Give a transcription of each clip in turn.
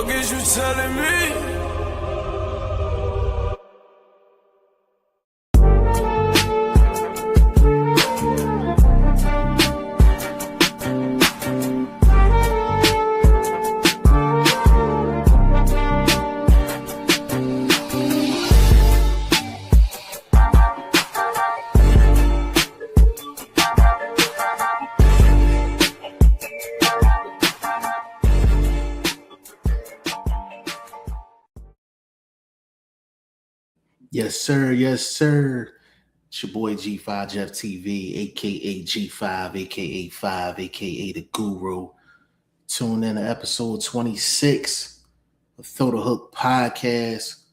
Fuck is you telling me? Yes, sir. Yes, sir. It's your boy G5 Jeff TV, aka G5, aka 5, aka the Guru. Tune in to episode 26 of Throw the Hook podcast.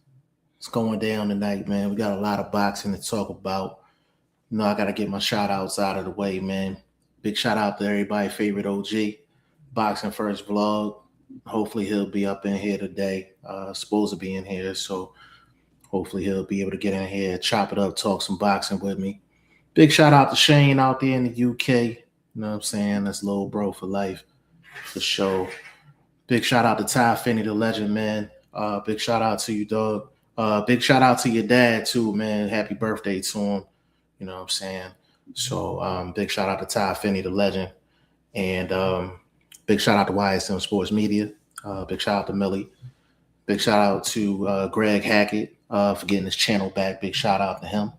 It's going down tonight, man. We got a lot of boxing to talk about. You know, I got to get my shout outs out of the way, man. Big shout out to everybody's favorite OG, Boxing First Vlog. Hopefully he'll be up in here today. Supposed to be in here, so hopefully he'll be able to get in here, chop it up, talk some boxing with me. Big shout out to Shane out there in the UK. You know what I'm saying? That's little bro for life, for sure. Big shout out to Ty Finney, the legend, man. Big shout out to you, dog. Big shout out to your dad, too, man. Happy birthday to him. You know what I'm saying? So big shout out to Ty Finney, the legend. And big shout out to YSM Sports Media. Big shout out to Millie. Big shout out to Greg Hackett for getting his channel back. Big shout out to him.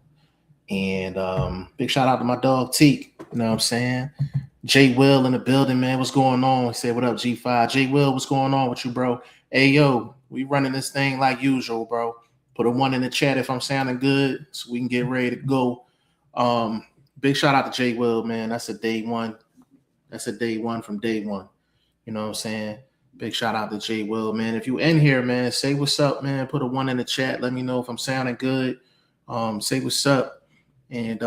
And big shout out to my dog Teak. You know what I'm saying? Jay Will in the building, man. What's going on? He said, what up, G5? Jay Will, what's going on with you, bro? Hey, yo, we running this thing like usual, bro. Put a 1 in the chat if I'm sounding good so we can get ready to go. Big shout out to Jay Will, man. That's a day one. That's a day one from day one. You know what I'm saying? Big shout out to Jay Will, man. If you in here, man, say what's up, man. Put a 1 in the chat. Let me know if I'm sounding good. Say what's up. And,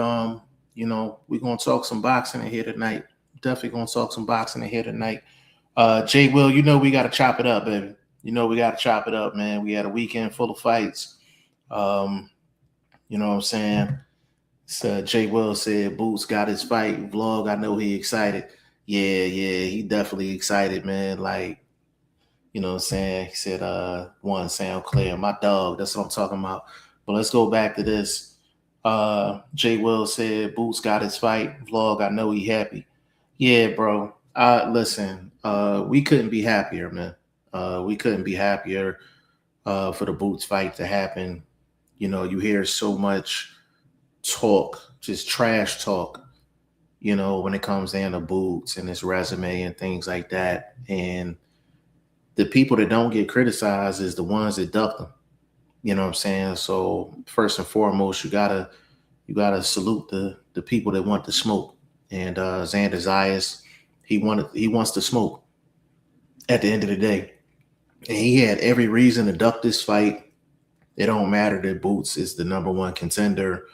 you know, we're going to talk some boxing in here tonight. Definitely going to talk some boxing in here tonight. Jay Will, you know we got to chop it up, baby. You know we got to chop it up, man. We had a weekend full of fights. You know what I'm saying? So Jay Will said Boots got his fight vlog. I know he excited. Yeah, he definitely excited, man. Like, you know what I'm saying? He said, one sound clear. My dog, that's what I'm talking about. But let's go back to this. Jay Will said Boots got his fight vlog. I know he happy. Yeah, bro. Listen, we couldn't be happier, man. We couldn't be happier for the Boots fight to happen. You know, you hear so much talk, just trash talk, you know, when it comes down to Boots and his resume and things like that. And the people that don't get criticized is the ones that duck them. You know what I'm saying? So first and foremost, you gotta salute the people that want to smoke. And Xander Zayas, he wants to smoke at the end of the day. And he had every reason to duck this fight. It don't matter that Boots is the number one contender.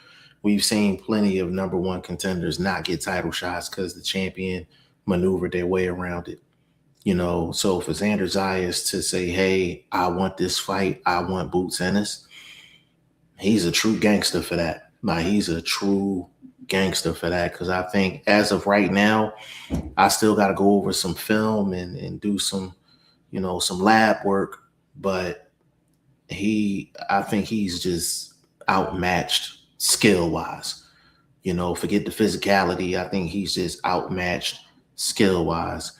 We've seen plenty of number one contenders not get title shots because the champion maneuvered their way around it. You know, so for Xander Zayas to say, hey, I want this fight, I want Boots Ennis, he's a true gangster for that. Like, he's a true gangster for that, because I think as of right now, I still got to go over some film and do some, you know, some lab work, but I think he's just outmatched skill-wise. You know, forget the physicality. I think he's just outmatched skill-wise.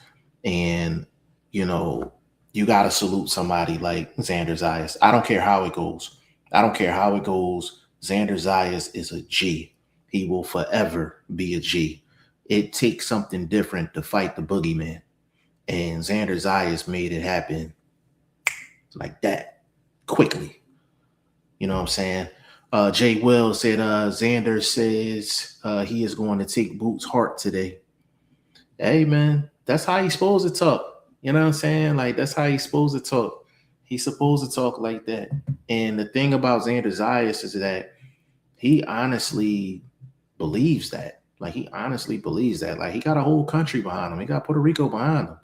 And, you know, you got to salute somebody like Xander Zayas. I don't care how it goes. Xander Zayas is a G. He will forever be a G. It takes something different to fight the boogeyman. And Xander Zayas made it happen like that, quickly. You know what I'm saying? Jay Will said Xander says he is going to take Boots' heart today. Hey, man, that's how he's supposed to talk. You know what I'm saying? Like, that's how he's supposed to talk. He's supposed to talk like that. And the thing about Xander Zayas is that he honestly believes that. Like, he honestly believes that. Like, he got a whole country behind him. He got Puerto Rico behind him.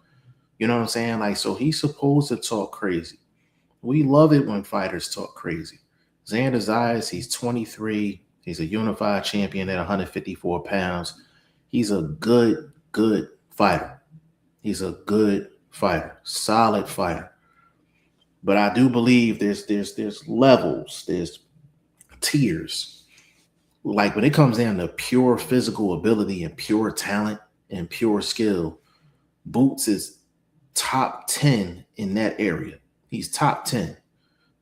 You know what I'm saying? Like, so he's supposed to talk crazy. We love it when fighters talk crazy. Xander Zayas, he's 23. He's a unified champion at 154 pounds. He's a good fighter. He's a good fighter, solid fighter. But I do believe there's levels, there's tiers. Like when it comes down to pure physical ability and pure talent and pure skill, Boots is top 10 in that area. He's top 10.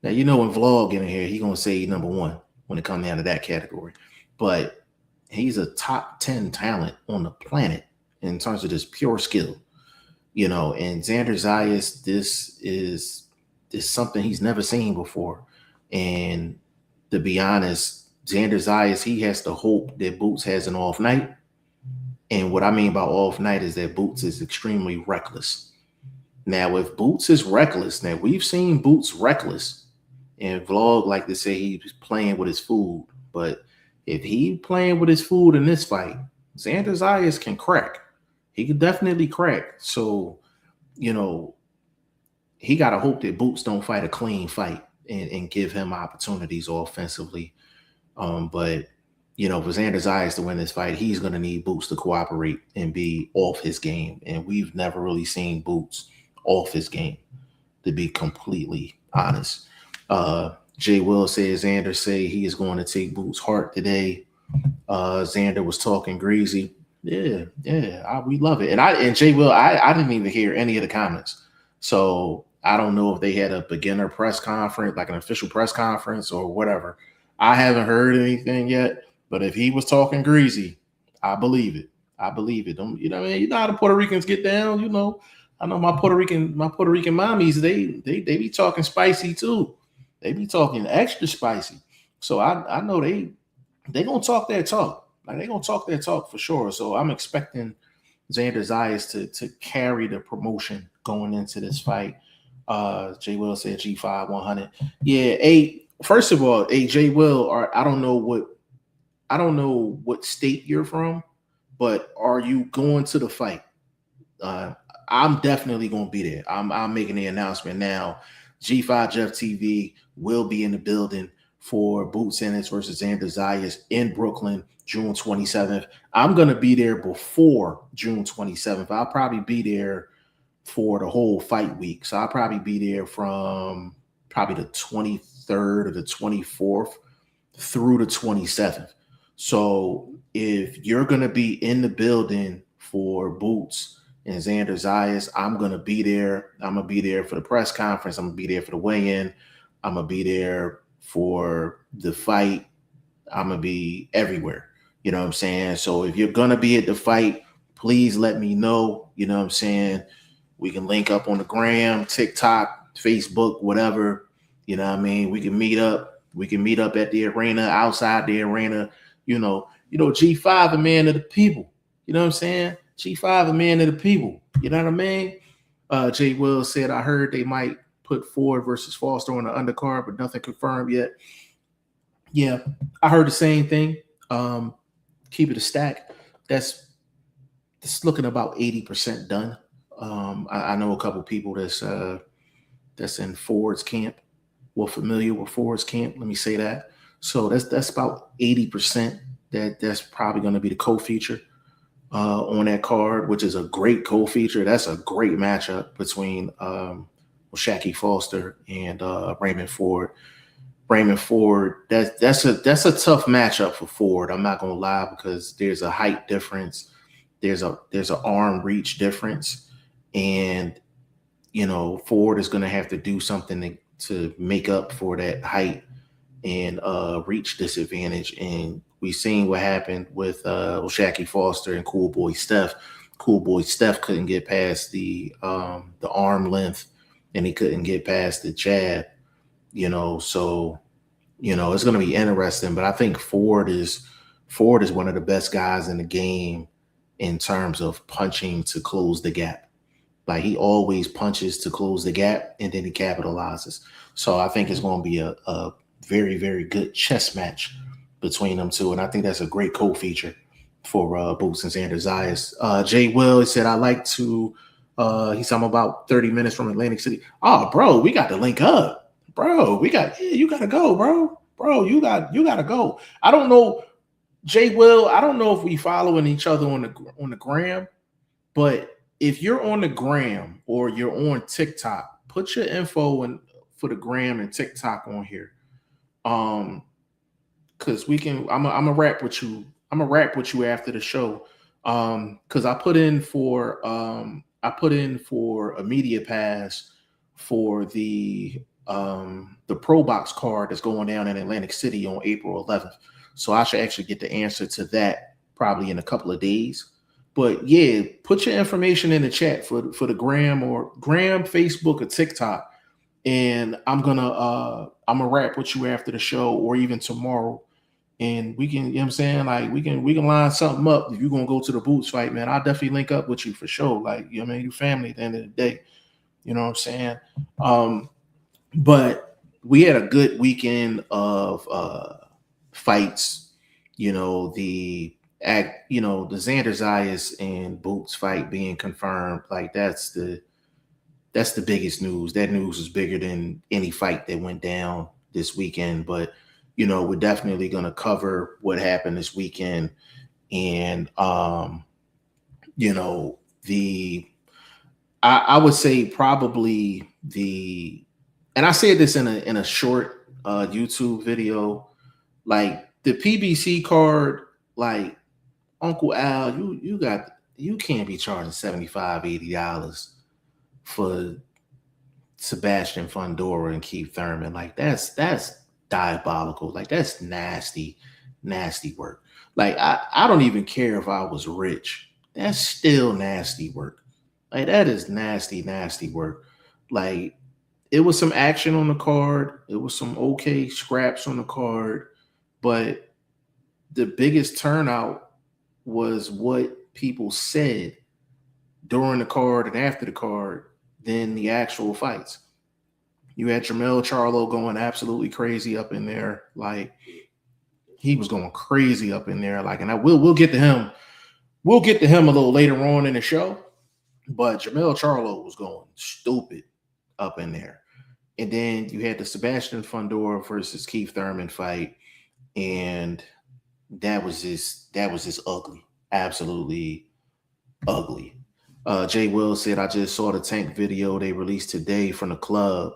Now, when Vlog get in here, he going to say number one when it comes down to that category. But he's a top 10 talent on the planet in terms of this pure skill. And Xander Zayas, this is something he's never seen before. And to be honest, Xander Zayas, he has to hope that Boots has an off night. And what I mean by off night is that Boots is extremely reckless. Now, if Boots is reckless, now we've seen Boots reckless, and Vlog like to say he's playing with his food. But if he playing with his food in this fight, Xander Zayas can crack. He could definitely crack. So, he got to hope that Boots don't fight a clean fight and give him opportunities offensively. But for Xander Zayas to win this fight, he's going to need Boots to cooperate and be off his game. And we've never really seen Boots off his game, to be completely honest. Jay Will says Xander say he is going to take Boots' heart today. Xander was talking greasy. Yeah, we love it. And Jay Will, I didn't even hear any of the comments. So I don't know if they had a beginner press conference, like an official press conference or whatever. I haven't heard anything yet. But if he was talking greasy, I believe it. Don't, what I mean? You know how the Puerto Ricans get down, I know my Puerto Rican mommies, they be talking spicy too. They be talking extra spicy. So I know they gonna talk their talk. Like they gonna talk their talk for sure. So I'm expecting Xander Zayas to carry the promotion going into this fight. Jay Will said G5 100. Yeah, first of all, Jay Will, I don't know what state you're from, but are you going to the fight? I'm definitely going to be there. I'm making the announcement now. G5 Jeff TV will be in the building for Boots Ennis versus Xander Zayas in Brooklyn, June 27th. I'm going to be there before June 27th. I'll probably be there for the whole fight week. So I'll probably be there from probably the 23rd or the 24th through the 27th. So if you're going to be in the building for Boots and Xander Zayas, I'm going to be there. I'm going to be there for the press conference. I'm going to be there for the weigh-in. I'm going to be there for the fight. I'm going to be everywhere. You know what I'm saying? So if you're going to be at the fight, please let me know. You know what I'm saying? We can link up on the gram, TikTok, Facebook, whatever. You know what I mean? We can meet up. We can meet up at the arena, outside the arena. G5 a man of the people. You know what I'm saying? G5 a man of the people. You know what I mean? Jay Will said, I heard they might put Ford versus Foster on the undercard, but nothing confirmed yet. Yeah, I heard the same thing. Keep it a stack. That's looking about 80% done. I know a couple people that's in Ford's camp. We're familiar with Ford's camp. Let me say that. So that's about 80%. That's probably going to be the co-feature on that card, which is a great co-feature. That's a great matchup between Shaqy Foster and Raymond Ford. Raymond Ford, that's a tough matchup for Ford. I'm not gonna lie, because there's a height difference, there's an arm reach difference, and Ford is gonna have to do something to make up for that height and reach disadvantage. And we seen what happened with Shaqy Foster and Cool Boy Steph. Cool Boy Steph couldn't get past the arm length, and he couldn't get past the jab. So it's going to be interesting. But I think Ford is one of the best guys in the game in terms of punching to close the gap. Like, he always punches to close the gap, and then he capitalizes. So I think it's going to be a very, very good chess match between them two. And I think that's a great co-feature for Boots and Xander Zayas. Jay Will, he said, I like to, he's talking about 30 minutes from Atlantic City. Oh, bro, we got to link up. Bro, you got to go, bro. Bro, you got to go. I don't know, Jay Will, I don't know if we following each other on the gram, but if you're on the gram or you're on TikTok, put your info for the gram and TikTok on here. Cause we can. I'm a rap with you. I'm a rap with you after the show. Cause I put in for a media pass for the Pro Box card that's going down in Atlantic City on April 11th. So I should actually get the answer to that probably in a couple of days. But yeah, put your information in the chat for the gram, Facebook, or TikTok, and I'm gonna rap with you after the show or even tomorrow, and we can, you know what I'm saying, like we can line something up. If you're gonna go to the Boots fight, man, I'll definitely link up with you for sure. Like, you know what I mean, you family at the end of the day. You know what I'm saying? But we had a good weekend of fights. The Xander Zayas and Boots fight being confirmed. Like that's the biggest news. That news is bigger than any fight that went down this weekend. But we're definitely going to cover what happened this weekend, and the I would say probably and I said this in a short YouTube video, like the PBC card, like Uncle Al, you can't be charging $75-$80 for Sebastian Fundora and Keith Thurman. Like that's diabolical. Like that's nasty, nasty work. Like I don't even care if I was rich. That's still nasty work. Like that is nasty, nasty work. Like it was some action on the card. It was some okay scraps on the card, but the biggest turnout was what people said during the card and after the card than the actual fights. You had Jermell Charlo going absolutely crazy up in there. Like he was going crazy up in there. Like, and we'll get to him. We'll get to him a little later on in the show. But Jermell Charlo was going stupid up in there. And then you had the Sebastian Fundora versus Keith Thurman fight, and that was just ugly, absolutely ugly. Jay Will said, "I just saw the Tank video they released today from the club."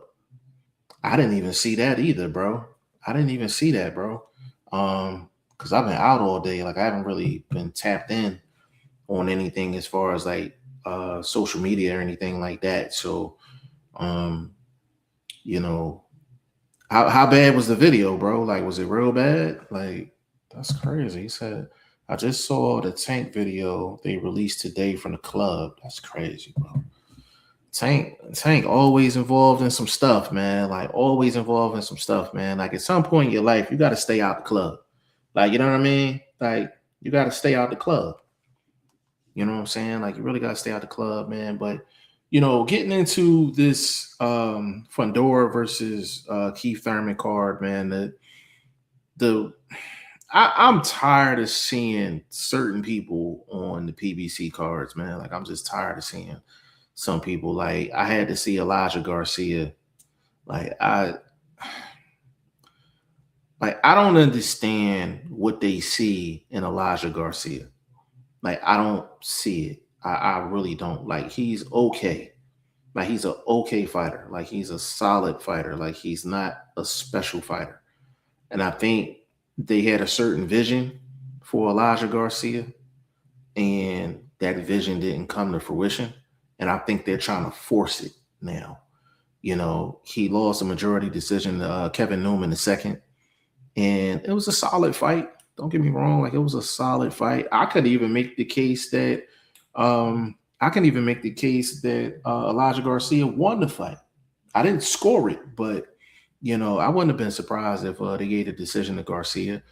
I didn't even see that either, bro. I didn't even see that, bro. Because I've been out all day. Like I haven't really been tapped in on anything as far as like social media or anything like that. So, how bad was the video, bro? Like, was it real bad? Like, that's crazy. He said, "I just saw the Tank video they released today from the club." That's crazy, bro. Tank always involved in some stuff, man. Like always involved in some stuff, man. Like at some point in your life, you got to stay out the club. Like, you know what I mean? Like you got to stay out the club. You know what I'm saying? Like you really got to stay out the club, man. But getting into this Fundora versus Keith Thurman card, man. I'm tired of seeing certain people on the PBC cards, man. Like I'm just tired of seeing some people. Like I had to see Elijah Garcia. Like I don't understand what they see in Elijah Garcia. Like I don't see it. I really don't. Like he's okay. Like he's an okay fighter. Like he's a solid fighter. Like he's not a special fighter. And I think they had a certain vision for Elijah Garcia, and that vision didn't come to fruition. And I think they're trying to force it now. He lost a majority decision to Kevin Newman II, and it was a solid fight. Don't get me wrong; like it was a solid fight. I could even make the case that Elijah Garcia won the fight. I didn't score it, but I wouldn't have been surprised if they gave the decision to Garcia.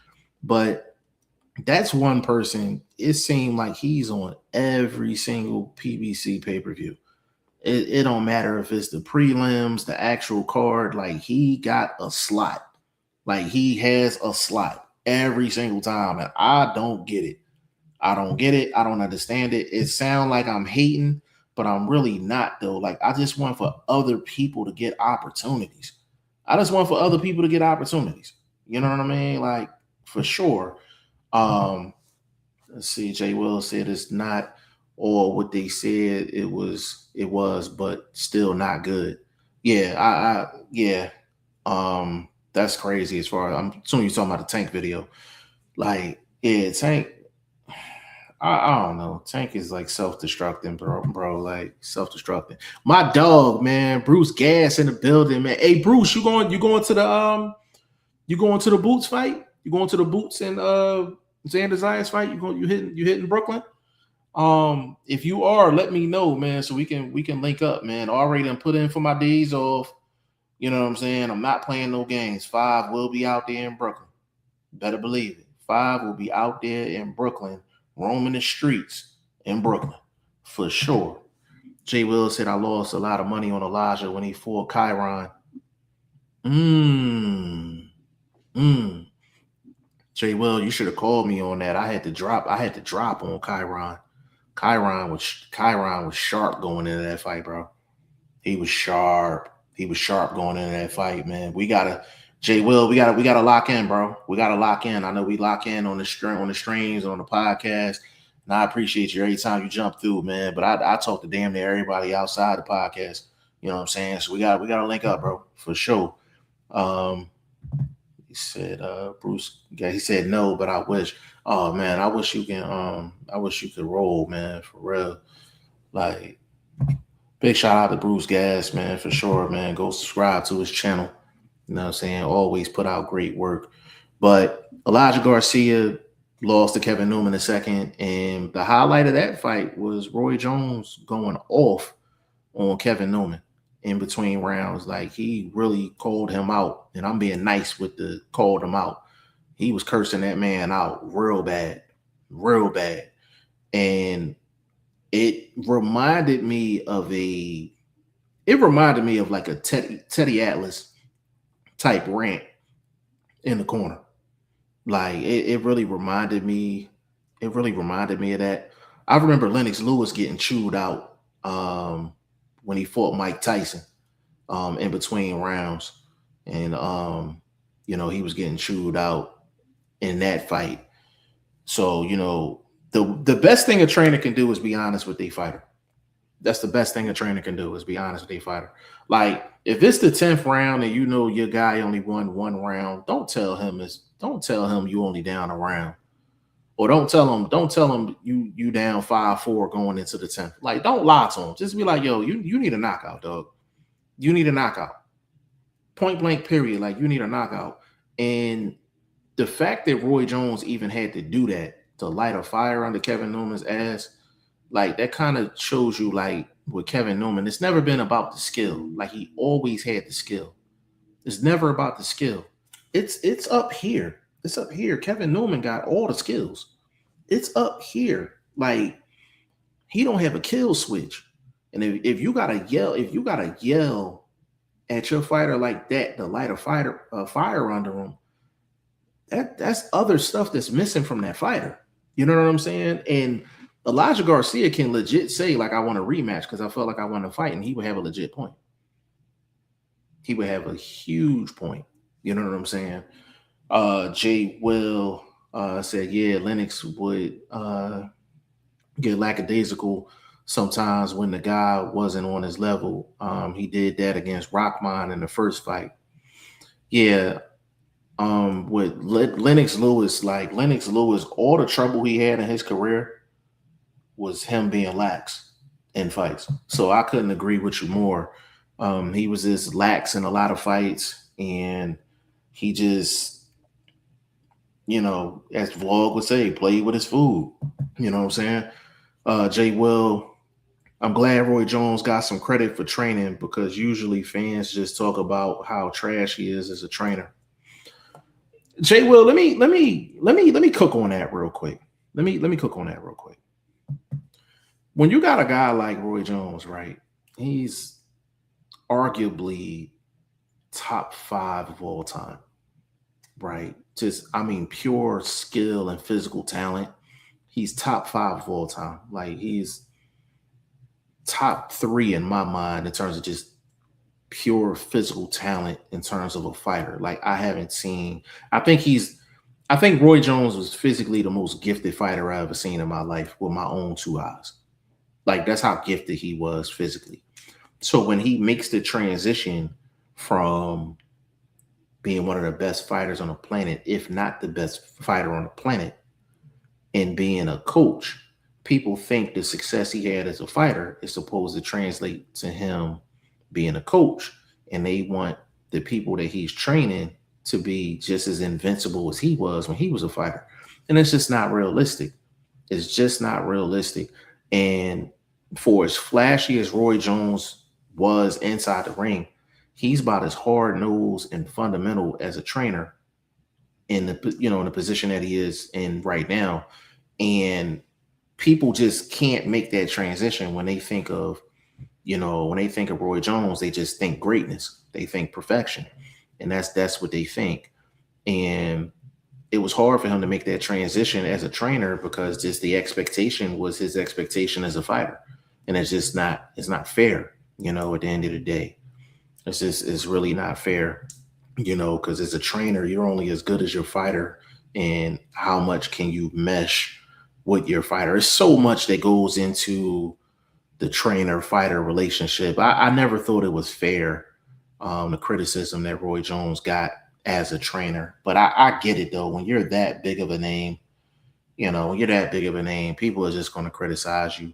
But that's one person. It seemed like he's on every single PBC pay-per-view. It don't matter if it's the prelims, the actual card. Like he got a slot. Like he has a slot every single time, and I don't get it. I don't get it. I don't understand it. It sounds like I'm hating, but I'm really not though. Like I just want for other people to get opportunities. You know what I mean? Like for sure. Let's see. Jay Will said it's not all what they said it was, but still not good. Yeah. That's crazy. As far as I'm assuming you're talking about the Tank video. Like, yeah, Tank. I don't know. Tank is like self-destructing, bro. Like self-destructing. My dog, man, Bruce Gas in the building, man. Hey, Bruce, you going to the Boots fight? You going to the Boots and Xander Zayas fight? You hitting Brooklyn? If you are, let me know, man, so we can link up, man. Already done put in for my days off. You know what I'm saying? I'm not playing no games. 5 will be out there in Brooklyn. Better believe it. 5 will be out there in Brooklyn, roaming the streets in Brooklyn, for sure. Jay Will said I lost a lot of money on Elijah when he fought Chiron. Jay Will, you should have called me on that. I had to drop on Chiron. Chiron was sharp going into that fight, bro. He was sharp. Going into that fight, man. We gotta lock in, bro. We gotta lock in. I know we lock in on the streams, on the podcast. And I appreciate you every time you jump through, man. But I talk to damn near everybody outside the podcast. You know what I'm saying? So we gotta link up, bro, for sure. He said, Bruce, yeah, he said no, but I wish. Oh man, I wish you could roll, man, for real. Like, big shout out to Bruce Gas, man, for sure, man. Go subscribe to his channel. You know what I'm saying? Always put out great work. But Elijah Garcia lost to Kevin Newman II. And the highlight of that fight was Roy Jones going off on Kevin Newman in between rounds. Like, he really called him out. And I'm being nice with the called him out. He was cursing that man out real bad. And it reminded me of like a Teddy Atlas type rant in the corner. Like, it really reminded me of that. I remember Lennox Lewis getting chewed out when he fought Mike Tyson in between rounds. And he was getting chewed out in that fight. So, the best thing a trainer can do is be honest with their fighter. That's the best thing a trainer can do, is be honest with their fighter. Like, if it's the 10th round and your guy only won 1 round, don't tell him you only down a round. Or don't tell him you down 5-4 going into the 10th. Like, don't lie to him. Just be like, yo, you need a knockout, dog. You need a knockout. Point blank, period. Like, you need a knockout. And the fact that Roy Jones even had to do that, to light a fire under Kevin Newman's ass, like, that kind of shows you, like, with Kevin Newman, it's never been about the skill. Like, he always had the skill. It's never about the skill. It's up here. It's up here. Kevin Newman got all the skills. It's up here. Like, he don't have a kill switch. And if you gotta yell at your fighter like that to light a fire under him, that's other stuff that's missing from that fighter. You know what I'm saying? And Elijah Garcia can legit say, like, I want a rematch because I felt like I won a fight, and he would have a legit point. He would have a huge point. You know what I'm saying? Jay Will said, yeah, Lennox would get lackadaisical sometimes when the guy wasn't on his level. He did that against Rockman in the first fight. Yeah. With Lennox Lewis, all the trouble he had in his career was him being lax in fights. So I couldn't agree with you more. He was just lax in a lot of fights, and he just, as Vlog would say, played with his food. You know what I'm saying? Jay Will, I'm glad Roy Jones got some credit for training, because usually fans just talk about how trash he is as a trainer. Jay Will, let me cook on that real quick. Let me cook on that real quick. When you got a guy like Roy Jones, right? He's arguably top 5 of all time, right? Just, pure skill and physical talent. He's top 5 of all time. Like, he's top 3 in my mind in terms of just pure physical talent in terms of a fighter. Like, I think Roy Jones was physically the most gifted fighter I ever seen in my life with my own 2 eyes. Like, that's how gifted he was physically. So when he makes the transition from being one of the best fighters on the planet, if not the best fighter on the planet, and being a coach, people think the success he had as a fighter is supposed to translate to him being a coach. And they want the people that he's training to be just as invincible as he was when he was a fighter. And it's just not realistic. It's just not realistic. And for as flashy as Roy Jones was inside the ring, he's about as hard nosed and fundamental as a trainer in the in the position that he is in right now. And people just can't make that transition when they think of when they think of Roy Jones, they just think greatness, they think perfection, and that's what they think. And it was hard for him to make that transition as a trainer because just the expectation was his expectation as a fighter, and it's not fair. At the end of the day, it's really not fair. Because as a trainer, you're only as good as your fighter, and how much can you mesh with your fighter? There's so much that goes into the trainer fighter relationship. I never thought it was fair, the criticism that Roy Jones got as a trainer. But I get it though. When you're that big of a name, you're that big of a name, people are just going to criticize you,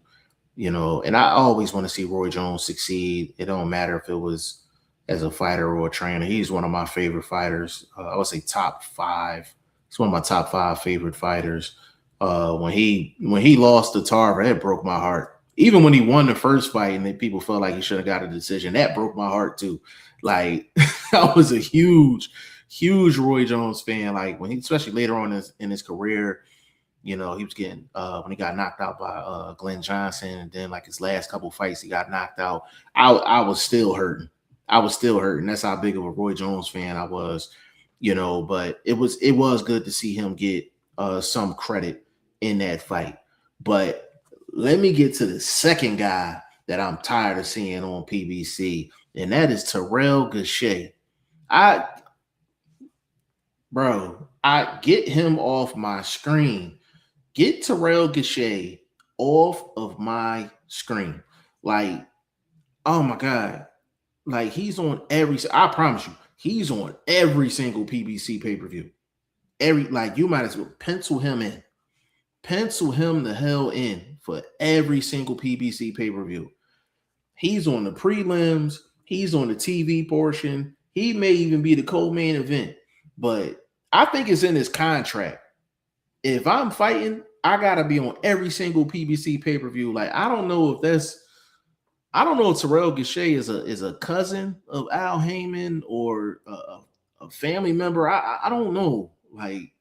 and I always want to see Roy Jones succeed. It don't matter if it was as a fighter or a trainer. He's one of my favorite fighters. I would say top five. He's one of my top five favorite fighters. When he lost to Tarver, it broke my heart. Even when he won the first fight and then people felt like he should have got a decision, that broke my heart too. Like I was a huge, huge Roy Jones fan. Like when he, especially later on in his career, he was getting when he got knocked out by Glenn Johnson, and then like his last couple fights he got knocked out. I was still hurting. That's how big of a Roy Jones fan I was, But it was good to see him get some credit in that fight. But let me get to the second guy that I'm tired of seeing on PBC, and that is Terrell Gausha. I get him off my screen. Get Terrell Gausha off of my screen. Like, oh my God. Like he's on I promise you, he's on every single PBC pay-per-view. You might as well pencil him in. Pencil him the hell in for every single PBC pay-per-view. He's on the prelims. He's on the TV portion. He may even be the co-main event. But I think it's in his contract. If I'm fighting, I got to be on every single PBC pay-per-view. Like, I don't know if Terrell Gausha is a cousin of Al Heyman or a family member. I don't know. Like,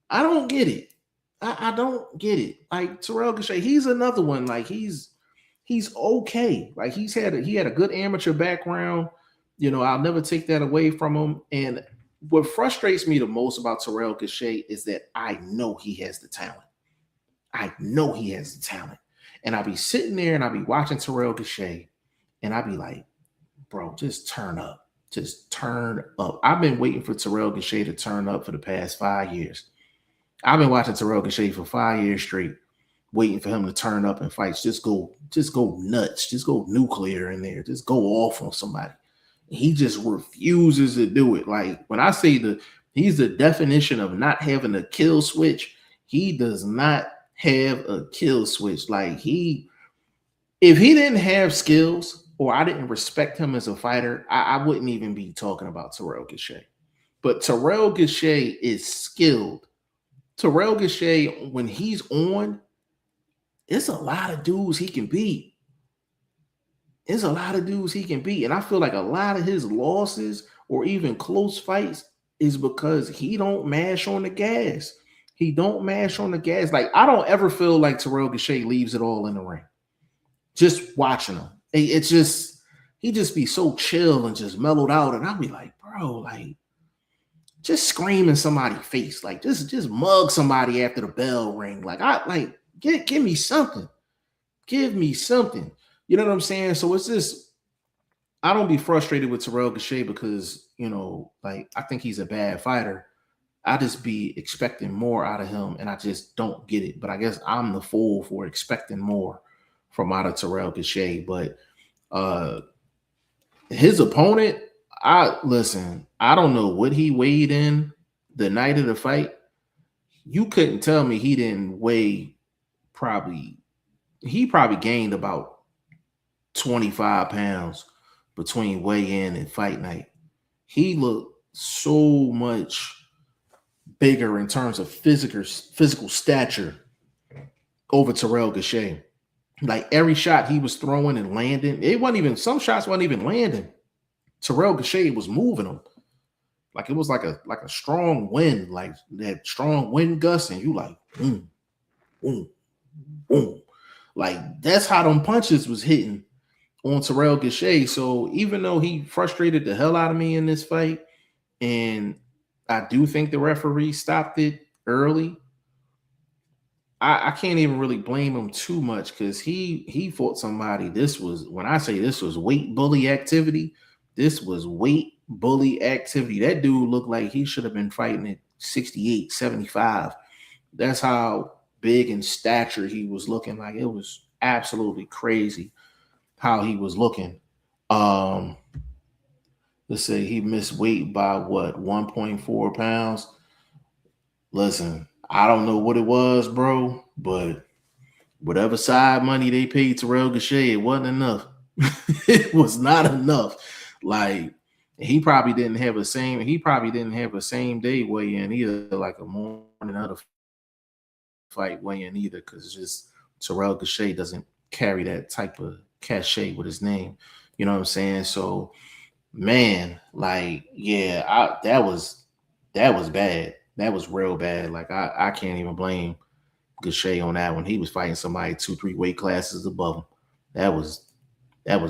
I don't get it. I don't get it. Like Terrell Gausha, he's another one. Like he's okay. Like he had a good amateur background. I'll never take that away from him. And what frustrates me the most about Terrell Gausha is that I know he has the talent. And I'll be sitting there and I'll be watching Terrell Gausha, and I'll be like, bro, just turn up. Just turn up. I've been waiting for Terrell Gausha to turn up for the past 5 years. I've been watching Terrell Gausha for 5 years straight, waiting for him to turn up in fights. Just go nuts. Just go nuclear in there. Just go off on somebody. He just refuses to do it. Like when I say he's the definition of not having a kill switch. He does not have a kill switch. Like if he didn't have skills or I didn't respect him as a fighter, I wouldn't even be talking about Terrell Gausha. But Terrell Gausha is skilled. Terrell Gausha, when he's on, it's a lot of dudes he can beat. And I feel like a lot of his losses or even close fights is because he don't mash on the gas. Like, I don't ever feel like Terrell Gausha leaves it all in the ring. Just watching him. It's just, he just be so chill and just mellowed out. And I'll be like, bro, like, just scream in somebody's face, like just mug somebody after the bell ring. Like give me something. You know what I'm saying? So it's just, I don't be frustrated with Terrell Gausha because, like I think he's a bad fighter. I just be expecting more out of him, and I just don't get it. But I guess I'm the fool for expecting more from out of Terrell Gausha. But His opponent, I don't know what he weighed in the night of the fight. You couldn't tell me he didn't weigh probably he probably gained about 25 pounds between weigh-in and fight night. He looked so much bigger in terms of physical stature over Terrell Gausha. Like every shot he was throwing and landing, it wasn't even some shots wasn't even landing. Terrell Gausha was moving them. Like it was like a strong wind, like that strong wind gust, and you like boom, boom, boom. Like that's how them punches was hitting on Terrell Gausha. So even though he frustrated the hell out of me in this fight, and I do think the referee stopped it early, I can't even really blame him too much because he fought somebody. This was, when I say this was weight bully activity, this was weight bully activity. That dude looked like he should have been fighting at 68, 75. That's how big in stature he was looking. Like it was absolutely crazy how he was looking. Let's say he missed weight by what, 1.4 pounds. Listen, I don't know what it was, bro, but whatever side money they paid Terrell Gausha, it wasn't enough. It was not enough. Like he probably didn't have a same day weigh in either, like a morning of the fight weigh in either, because just Terrell Gausha doesn't carry that type of cachet with his name. You know what I'm saying? So man, like, yeah, that was bad. That was real bad. Like I can't even blame Gausha on that one. He was fighting somebody 2-3 weight classes above him. That was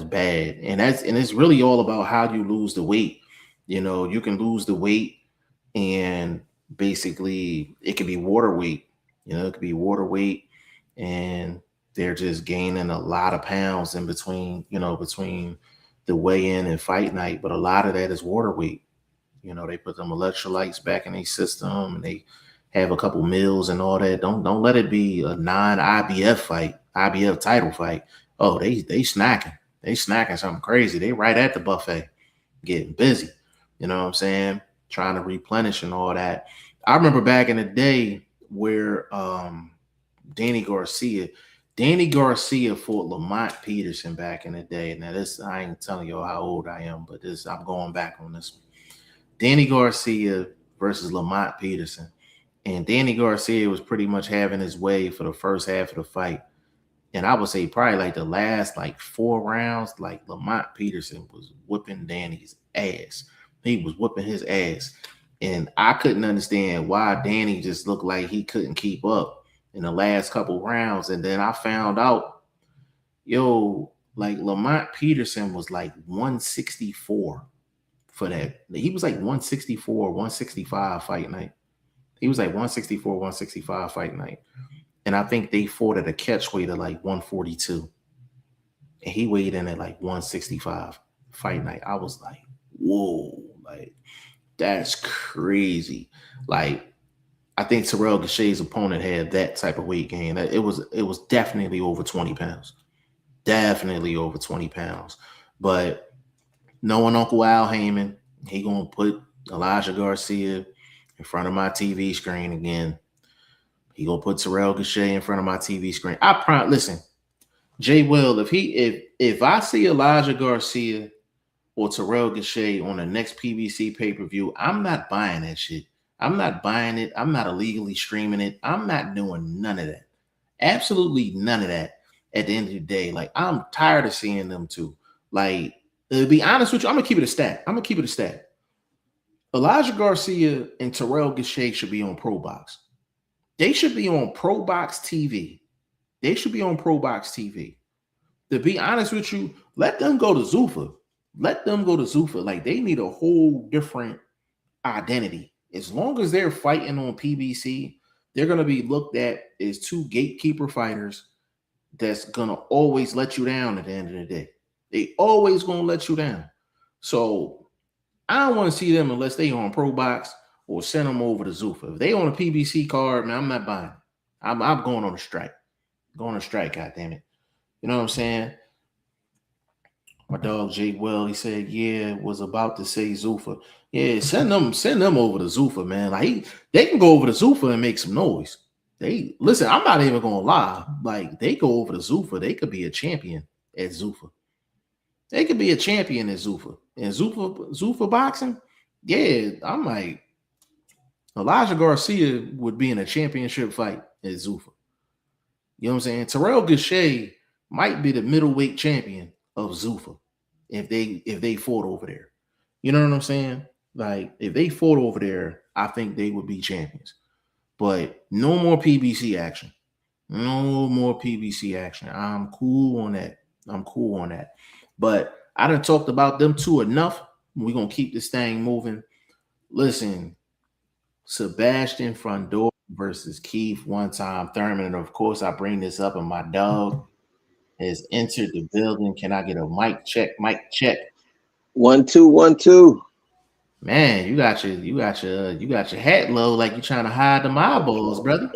bad. And it's really all about how you lose the weight. You know, you can lose the weight and basically it could be water weight. You know, it could be water weight and they're just gaining a lot of pounds in between, between the weigh-in and fight night. But a lot of that is water weight. You know, they put them electrolytes back in their system and they have a couple meals and all that. Don't let it be a non-IBF fight, IBF title fight. Oh, they snacking. They snacking something crazy. They right at the buffet, getting busy. You know what I'm saying? Trying to replenish and all that. I remember back in the day where Danny Garcia fought Lamont Peterson back in the day. Now this, I ain't telling you how old I am, but I'm going back on this one. Danny Garcia versus Lamont Peterson. And Danny Garcia was pretty much having his way for the first half of the fight. And I would say probably like the last 4 rounds, like Lamont Peterson was whipping Danny's ass. He was whipping his ass. And I couldn't understand why Danny just looked like he couldn't keep up in the last couple rounds. And then I found out, Lamont Peterson was like 164 for that. He was like 164, 165 fight night. He was like 164, 165 fight night. And I think they fought at a catch weight of like 142. And he weighed in at like 165 fight night. I was like, whoa, like that's crazy. Like, I think Terrell Gausha's opponent had that type of weight gain. It was definitely over 20 pounds. Definitely over 20 pounds. But knowing Uncle Al Heyman, he gonna put Elijah Garcia in front of my TV screen again. He gonna put Terrell Gausha in front of my TV screen. Listen, Jay Will, if I see Elijah Garcia or Terrell Gausha on the next PBC pay-per-view, I'm not buying that shit. I'm not buying it. I'm not illegally streaming it. I'm not doing none of that. Absolutely none of that. At the end of the day, like, I'm tired of seeing them two. Like, to be honest with you, I'm gonna keep it a stat. Elijah Garcia and Terrell Gausha should be on Pro Box. They should be on Pro Box TV. To be honest with you, let them go to Zuffa. Like, they need a whole different identity. As long as they're fighting on PBC, they're going to be looked at as two gatekeeper fighters that's going to always let you down at the end of the day. They always going to let you down. So I don't want to see them unless they on Pro Box or send them over to Zuffa. If they on a PBC card, man, I'm not buying. I'm going on a strike. Going on a strike, goddammit. You know what I'm saying? My dog Jay Will, he said, yeah, was about to say Zuffa. Yeah, send them over to Zuffa, man. Like they can go over to Zuffa and make some noise. They listen, I'm not even gonna lie. Like they go over to Zuffa, they could be a champion at Zuffa. They could be a champion at Zuffa. And Zuffa boxing, yeah, I'm like Elijah Garcia would be in a championship fight at Zuffa. You know what I'm saying? Terrell Gausha might be the middleweight champion of Zuffa if they fought over there. You know what I'm saying? Like if they fought over there, I think they would be champions. But no more PBC action. No more PBC action. I'm cool on that. I'm cool on that. But I done talked about them two enough. We're gonna keep this thing moving. Listen, Sebastian Fundora versus Keith one time Thurman. And of course, I bring this up, and my dog has entered the building. Can I get a mic check? Mic check. 1 2 1 2. Man, you got your hat low, like you're trying to hide them eyeballs, brother.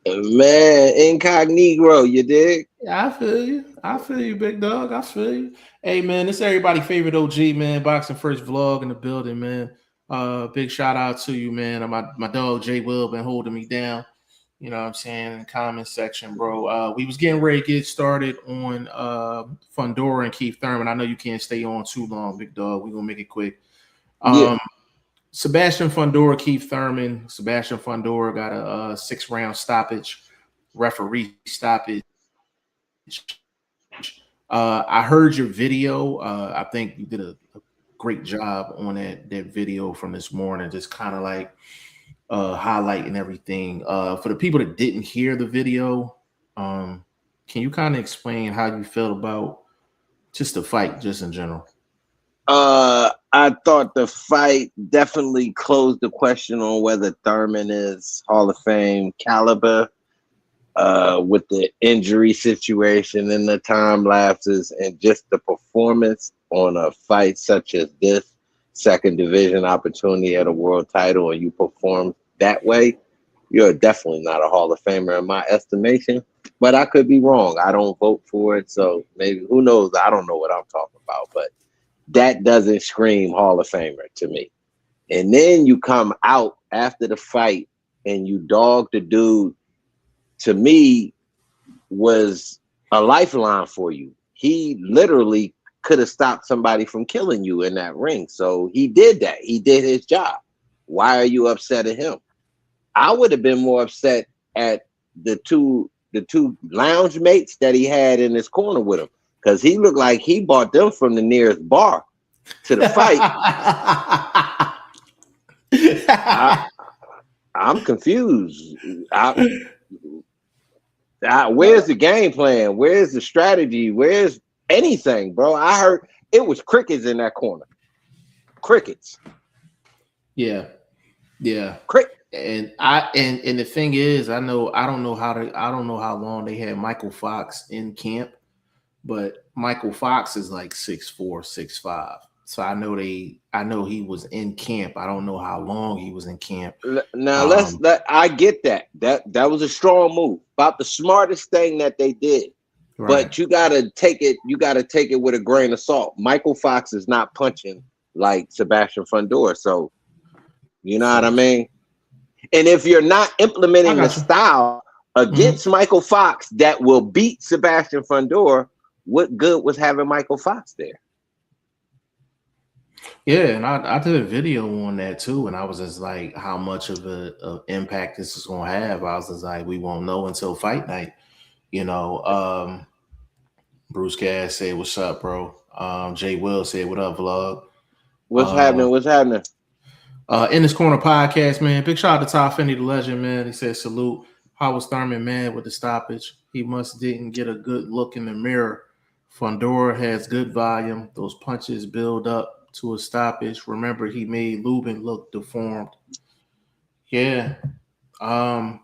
Man, incognito, you dig? Yeah, I feel you. I feel you, big dog. I feel you. Hey, man, this is everybody's favorite OG, man. Boxing First vlog in the building, man. Big shout out to you, man. My dog Jay Will been holding me down. You know what I'm saying, in the comment section, bro. We was getting ready to get started on Fundora and Keith Thurman. I know you can't stay on too long, big dog. We're gonna make it quick. Yeah. Sebastian Fundora, Keith Thurman. Sebastian Fundora got a 6-round stoppage, referee stoppage. I heard your video. I think you did a great job on that video from this morning, just kind of like highlighting everything. For the people that didn't hear the video, can you kind of explain how you felt about just the fight, just in general? I thought the fight definitely closed the question on whether Thurman is Hall of Fame caliber, with the injury situation and the time lapses and just the performance on a fight such as this, second division opportunity at a world title, and you perform that way, you're definitely not a Hall of Famer in my estimation. But I could be wrong. I don't vote for it, so maybe, who knows? I don't know what I'm talking about, but that doesn't scream Hall of Famer to me. And then you come out after the fight and you dog the dude, to me, was a lifeline for you. He literally could have stopped somebody from killing you in that ring. So he did that. He did his job. Why are you upset at him? I would have been more upset at the two lounge mates that he had in his corner with him, because he looked like he bought them from the nearest bar to the fight. I'm confused. Where's the game plan? Where's the strategy? Where's anything, bro? I heard it was crickets in that corner. Crickets. Yeah. Cricket. And the thing is, I don't know how long they had Michael Fox in camp, but Michael Fox is like 6'4", 6'5". So I know he was in camp. I don't know how long he was in camp. Now I get that. That was a strong move. About the smartest thing that they did. Right. But you gotta take it with a grain of salt. Michael Fox is not punching like Sebastian Fundora. So you know what I mean? And if you're not implementing the style against Michael Fox that will beat Sebastian Fundora, what good was having Michael Fox there? Yeah, and I did a video on that too, and I was just like, how much of an impact this is going to have. I was just like, we won't know until fight night. You know, Bruce Cass said, what's up, bro? Jay Will said, what up, vlog? What's happening? What's happening? In this corner podcast, man. Big shout out to Todd Finney, the legend, man. He said, salute. How was Thurman mad with the stoppage? He must didn't get a good look in the mirror. Fundora has good volume. Those punches build up to a stoppage. Remember, he made Lubin look deformed. Yeah. Let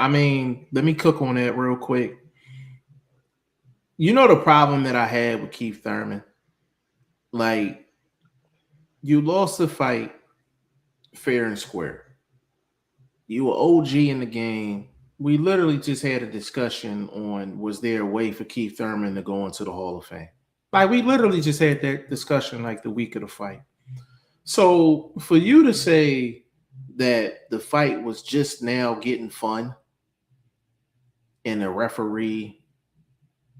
me cook on that real quick. You know the problem that I had with Keith Thurman? Like, you lost the fight fair and square. You were OG in the game. We literally just had a discussion on, was there a way for Keith Thurman to go into the Hall of Fame? Like we literally just had that discussion like the week of the fight. So for you to say that the fight was just now getting fun and the referee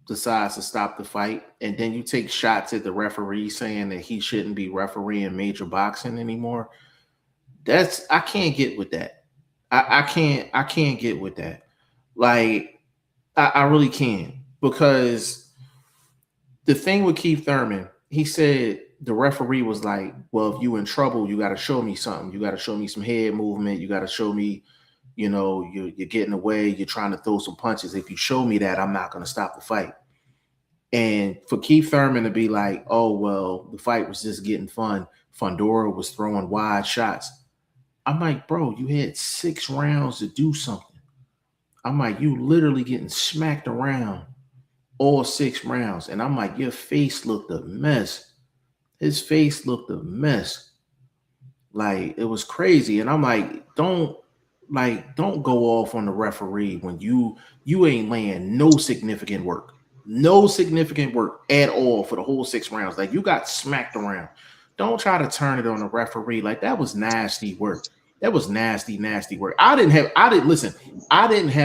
decides to stop the fight, and then you take shots at the referee saying that he shouldn't be refereeing major boxing anymore. I can't get with that. I can't get with that. Like I really can't, because the thing with Keith Thurman, he said the referee was like, well, if you in trouble, you got to show me something. You got to show me some head movement. You got to show me, you're getting away. You're trying to throw some punches. If you show me that, I'm not going to stop the fight. And for Keith Thurman to be like, oh, well, the fight was just getting fun. Fundora was throwing wide shots. I'm like, bro, you had 6 rounds to do something. I'm like, you literally getting smacked around all 6 rounds. And I'm like, your face looked a mess. His face looked a mess. Like, it was crazy. And I'm like, don't go off on the referee when you ain't laying no significant work. No significant work at all for the whole 6 rounds. Like, you got smacked around. Don't try to turn it on the referee. Like, that was nasty work. That was nasty work. I didn't have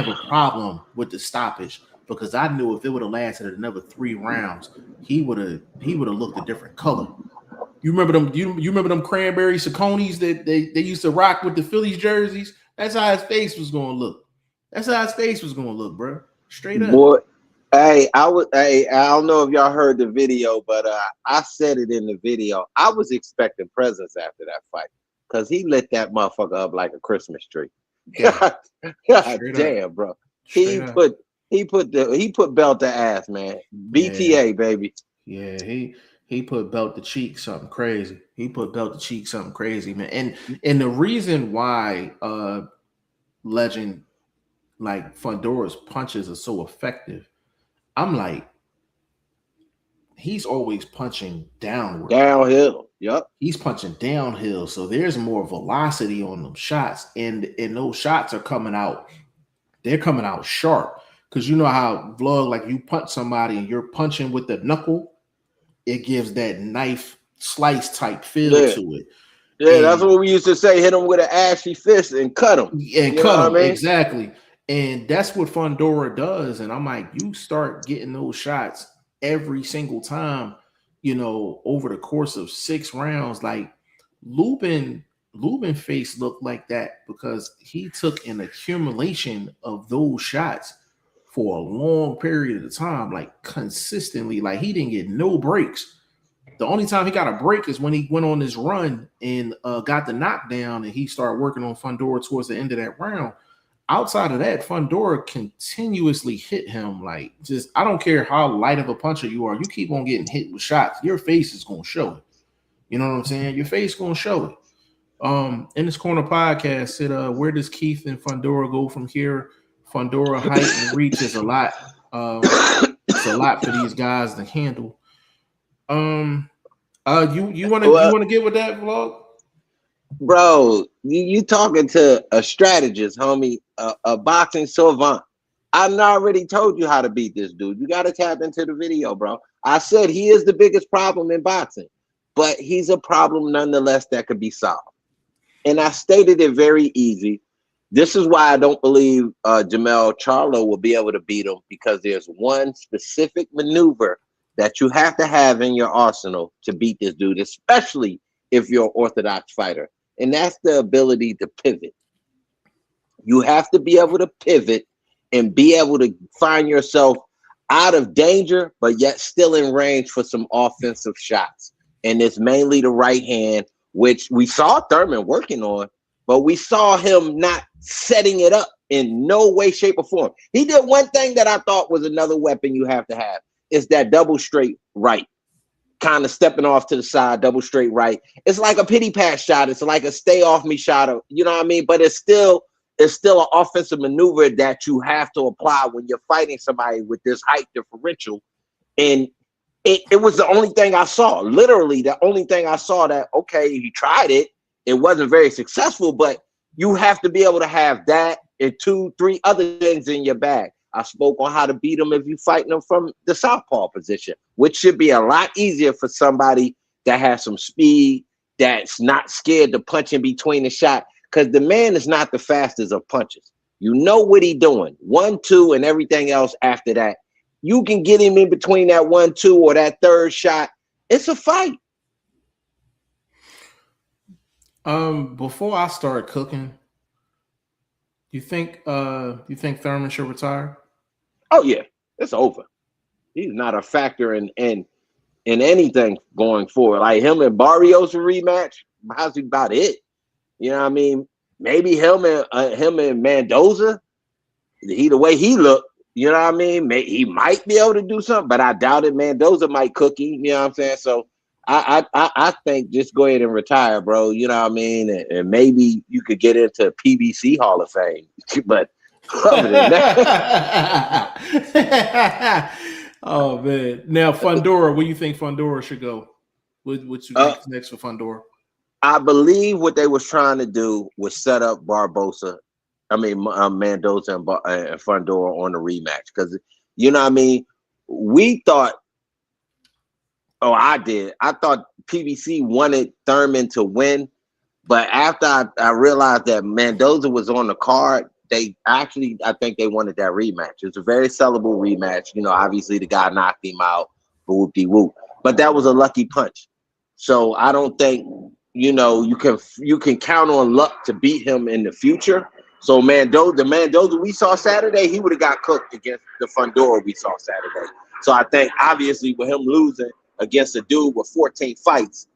a problem with the stoppage, because I knew if it would have lasted another 3 rounds, he would have looked a different color. You remember them? You remember them cranberry Sauconys that they used to rock with the Phillies jerseys? That's how his face was gonna look. That's how his face was gonna look, bro. Straight up. Boy, I don't know if y'all heard the video, but I said it in the video. I was expecting presents after that fight, because he lit that motherfucker up like a Christmas tree. God damn, bro. He put belt to ass, man. BTA, baby. Yeah, he put belt to cheek something crazy. Man. And the reason why legend like Fundora's punches are so effective, I'm like, he's always punching downward. Downhill. Yep. He's punching downhill. So there's more velocity on them shots. And those shots are coming out. They're coming out sharp. Because you know how vlog, like you punch somebody and you're punching with the knuckle, it gives that knife slice type feel to it. Yeah, and that's what we used to say. Hit him with an ashy fist and cut him. And cut him, exactly. And that's what Fundora does. And I'm like, you start getting those shots every single time, over the course of 6 rounds. Like Lubin face looked like that because he took an accumulation of those shots for a long period of time, like consistently. Like he didn't get no breaks. The only time he got a break is when he went on this run and got the knockdown, and he started working on Fundora towards the end of that round. Outside of that, Fundora continuously hit him. Like, just, I don't care how light of a puncher you are, you keep on getting hit with shots, your face is going to show it. You know what I'm saying? Your face going to show it. In this corner podcast said, where does Keith and Fundora go from here? Fundora height and reach is a lot. It's a lot for these guys to handle. You want to get with that, vlog? Bro, you talking to a strategist, homie, a boxing savant. I already told you how to beat this dude. You got to tap into the video, bro. I said he is the biggest problem in boxing, but he's a problem nonetheless that could be solved. And I stated it very easy. This is why I don't believe Jamel Charlo will be able to beat him, because there's one specific maneuver that you have to have in your arsenal to beat this dude, especially if you're an orthodox fighter. And that's the ability to pivot. You have to be able to pivot and be able to find yourself out of danger, but yet still in range for some offensive shots. And it's mainly the right hand, which we saw Thurman working on, but we saw him not setting it up in no way, shape, or form. He did one thing that I thought was another weapon you have to have. It's that double straight right. Kind of stepping off to the side, double straight right. It's like a pity pass shot. It's like a stay off me shot. You know what I mean? But it's still an offensive maneuver that you have to apply when you're fighting somebody with this height differential. And it was the only thing I saw. Literally, the only thing I saw that, okay, he tried it. It wasn't very successful, but you have to be able to have that and 2, 3 other things in your bag. I spoke on how to beat him if you fighting him from the southpaw position, which should be a lot easier for somebody that has some speed, that's not scared to punch in between the shot, because the man is not the fastest of punches. You know what he doing. 1, 2, and everything else after that. You can get him in between that 1, 2 or that third shot. It's a fight. Before I start cooking, you think Thurman should retire? Oh yeah, it's over. He's not a factor in anything going forward. Like him and Barrios rematch, how's about it? You know what I mean? Maybe him and Mendoza. The way he looked, you know what I mean? He might be able to do something, but I doubt it. Mendoza might cook him. You know what I'm saying? So I think just go ahead and retire, bro. You know what I mean? And maybe you could get into PBC Hall of Fame, but other than that. Oh man! Now Fundora, where you think Fundora should go? What you think is next for Fundora? I believe what they was trying to do was set up Mendoza and Fundora on the rematch, because you know what I mean. We thought, I thought PBC wanted Thurman to win, but after I realized that Mendoza was on the card, I think they wanted that rematch. It's a very sellable rematch. You know, obviously the guy knocked him out, whoop-de-whoop. But that was a lucky punch. So I don't think, you know, you can count on luck to beat him in the future. So the Mendoza we saw Saturday, he would have got cooked against the Fundora we saw Saturday. So I think obviously with him losing against a dude with 14 fights,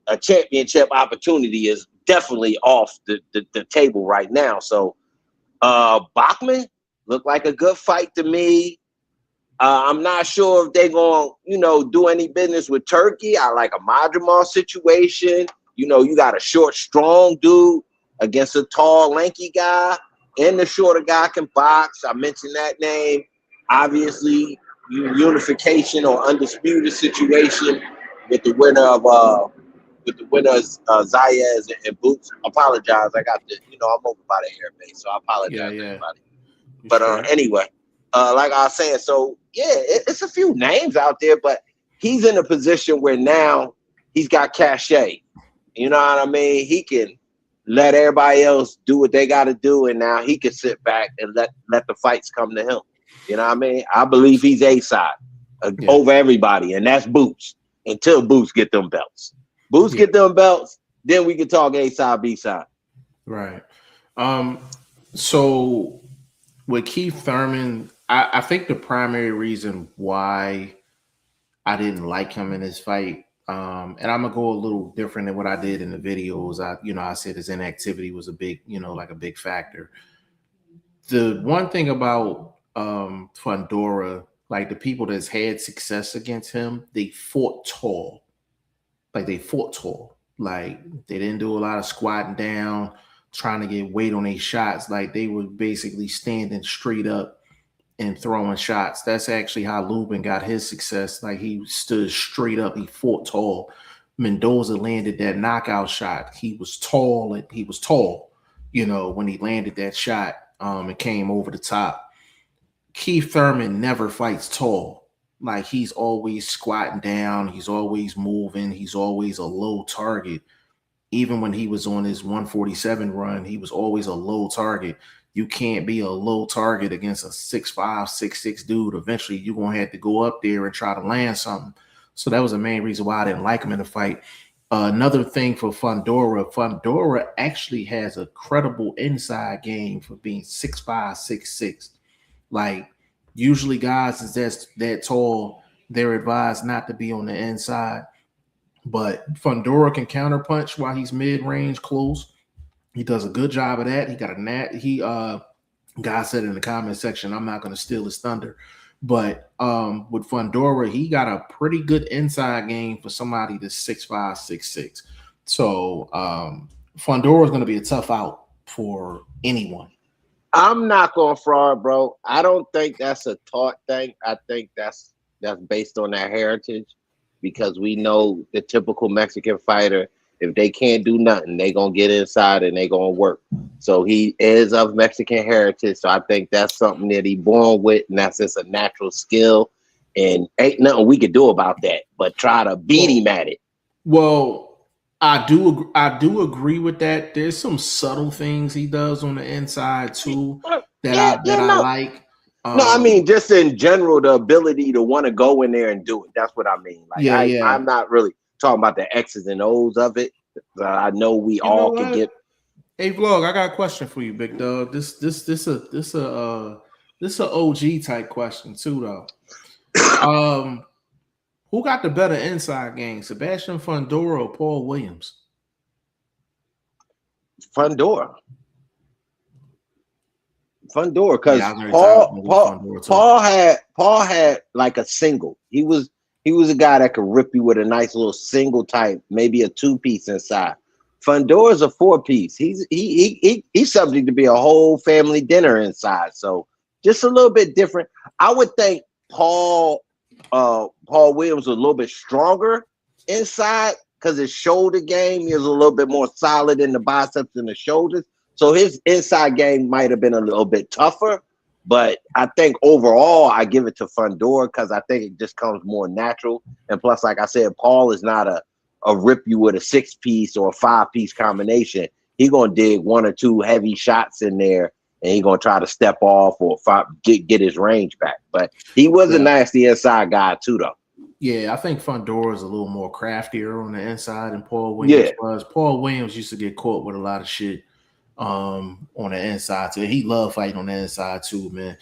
a championship opportunity is definitely off the table right now. So Bachman looked like a good fight to me. I'm not sure if they're going to, you know, do any business with Turkey. I like a Madrimov situation. You know, you got a short, strong dude against a tall, lanky guy, and the shorter guy can box. I mentioned that name. Obviously, unification or undisputed situation with the winner of Zayas and Boots. Apologize. I got I'm over by the airbase, so I apologize to everybody. But anyway, like I was saying, so yeah, it's a few names out there, but he's in a position where now he's got cachet. You know what I mean? He can let everybody else do what they got to do, and now he can sit back and let the fights come to him. You know what I mean? I believe he's A-side over everybody, and that's Boots until Boots get them belts. Boots get them belts, then we can talk A-side, B-side. Right. So with Keith Thurman, I think the primary reason why I didn't like him in this fight, and I'm gonna go a little different than what I did in the videos. I said his inactivity was a big, like a big factor. The one thing about Fundora, like the people that's had success against him, they fought tall. Like they fought tall. Like they didn't do a lot of squatting down, trying to get weight on their shots. Like they were basically standing straight up and throwing shots. That's actually how Lubin got his success. Like he stood straight up. He fought tall. Mendoza landed that knockout shot. He was tall, when he landed that shot, it came over the top. Keith Thurman never fights tall. Like he's always squatting down. He's always moving. He's always a low target. Even when he was on his 147 run, he was always a low target. You can't be a low target against a 6'5", 6'6" dude. Eventually, you're going to have to go up there and try to land something. So that was the main reason why I didn't like him in the fight. Another thing for Fundora actually has a credible inside game for being 6'5", 6'6". Like, usually guys that's that tall, they're advised not to be on the inside. But Fundora can counterpunch while he's mid-range close. He does a good job of that. He got guy said in the comment section, I'm not going to steal his thunder. But with Fundora, he got a pretty good inside game for somebody that's 6'5", 6'6". So Fundora is going to be a tough out for anyone. I'm not going fraud, bro. I don't think that's a taught thing. I think that's based on their heritage, because we know the typical Mexican fighter If they can't do nothing, they gonna get inside and they gonna work. So he is of Mexican heritage. So I think that's something that he born with, and that's just a natural skill. And ain't nothing we could do about that, but try to beat him at it. Well, I do agree with that. There's some subtle things he does on the inside too that I like. No, I mean just in general, the ability to want to go in there and do it. That's what I mean. Like I'm not really talking about the X's and O's of it. I know we all can get. Hey, vlog, I got a question for you, big dog. This a OG type question too, though. Who got the better inside game, Sebastian Fundora or Paul Williams? Fundora, because Paul had like a single. He was a guy that could rip you with a nice little single type, maybe a 2-piece inside. Fundora's a 4-piece. He's subject to be a whole family dinner inside. So just a little bit different. I would think Paul Williams was a little bit stronger inside because his shoulder game is a little bit more solid in the biceps and the shoulders. So his inside game might have been a little bit tougher, but I think overall I give it to Fundora because I think it just comes more natural. And plus, like I said, Paul is not a rip you with a 6-piece or a 5-piece combination. He's gonna dig 1 or 2 heavy shots in there, and he's gonna try to step off or get his range back. But he was a nasty inside guy too, though. Yeah, I think Fundora is a little more craftier on the inside than Paul Williams was. Paul Williams used to get caught with a lot of shit on the inside too. He loved fighting on the inside too, man.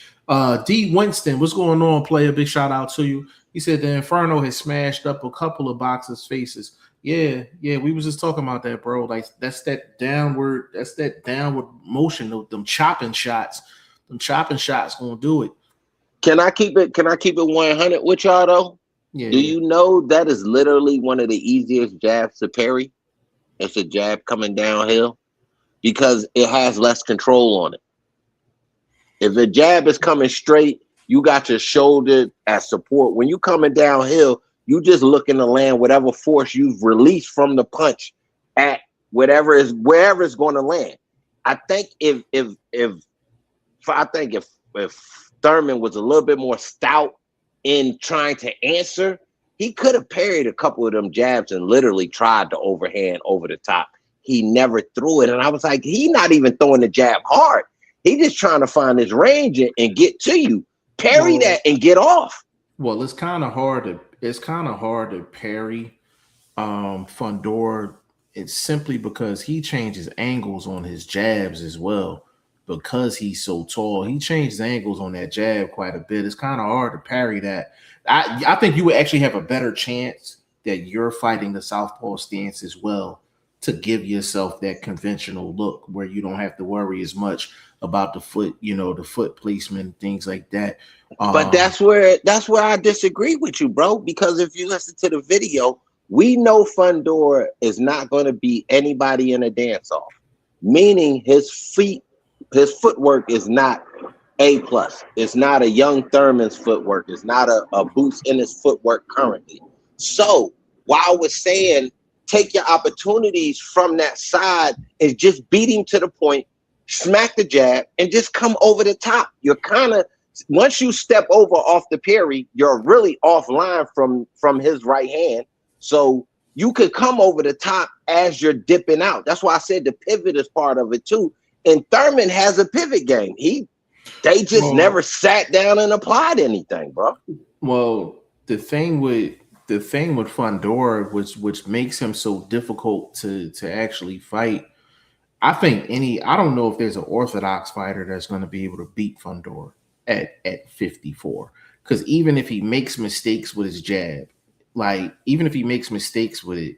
D Winston, what's going on, player? Big shout out to you. He said the Inferno has smashed up a couple of boxers' faces. Yeah, we was just talking about that, bro. Like that's that downward motion of them chopping shots. Them chopping shots gonna do it. Can I keep it 100 with y'all though? Yeah. Do you know that is literally one of the easiest jabs to parry? It's a jab coming downhill because it has less control on it. If the jab is coming straight, you got your shoulder as support. When you coming downhill, you just looking to land whatever force you've released from the punch at wherever it's going to land. I think if Thurman was a little bit more stout in trying to answer, he could have parried a couple of them jabs and literally tried to overhand over the top. He never threw it. And I was like, he not even throwing the jab hard. He just trying to find his range and get to you. Parry that and get off. Well, it's kind of hard to parry Fundora. It's simply because he changes angles on his jabs as well. Because he's so tall, he changes angles on that jab quite a bit. It's kind of hard to parry that. I think you would actually have a better chance that you're fighting the southpaw stance as well to give yourself that conventional look where you don't have to worry as much about the foot, the foot placement, things like that. But that's where I disagree with you, bro. Because if you listen to the video, we know Fundora is not going to beat anybody in a dance-off, meaning his footwork is not A+. It's not a young Thurman's footwork. It's not a boost in his footwork currently. So while I was saying take your opportunities from that side and just beat him to the point, smack the jab, and just come over the top. You're kind of, once you step over off the parry, you're really offline from his right hand. So you could come over the top as you're dipping out. That's why I said the pivot is part of it too. And Thurman has a pivot game. They just never sat down and applied anything, bro. Well, the thing with Fundora, which makes him so difficult to actually fight, I don't know if there's an orthodox fighter that's going to be able to beat Fundora at 54. Because even if he makes mistakes with his jab, even if he makes mistakes with it,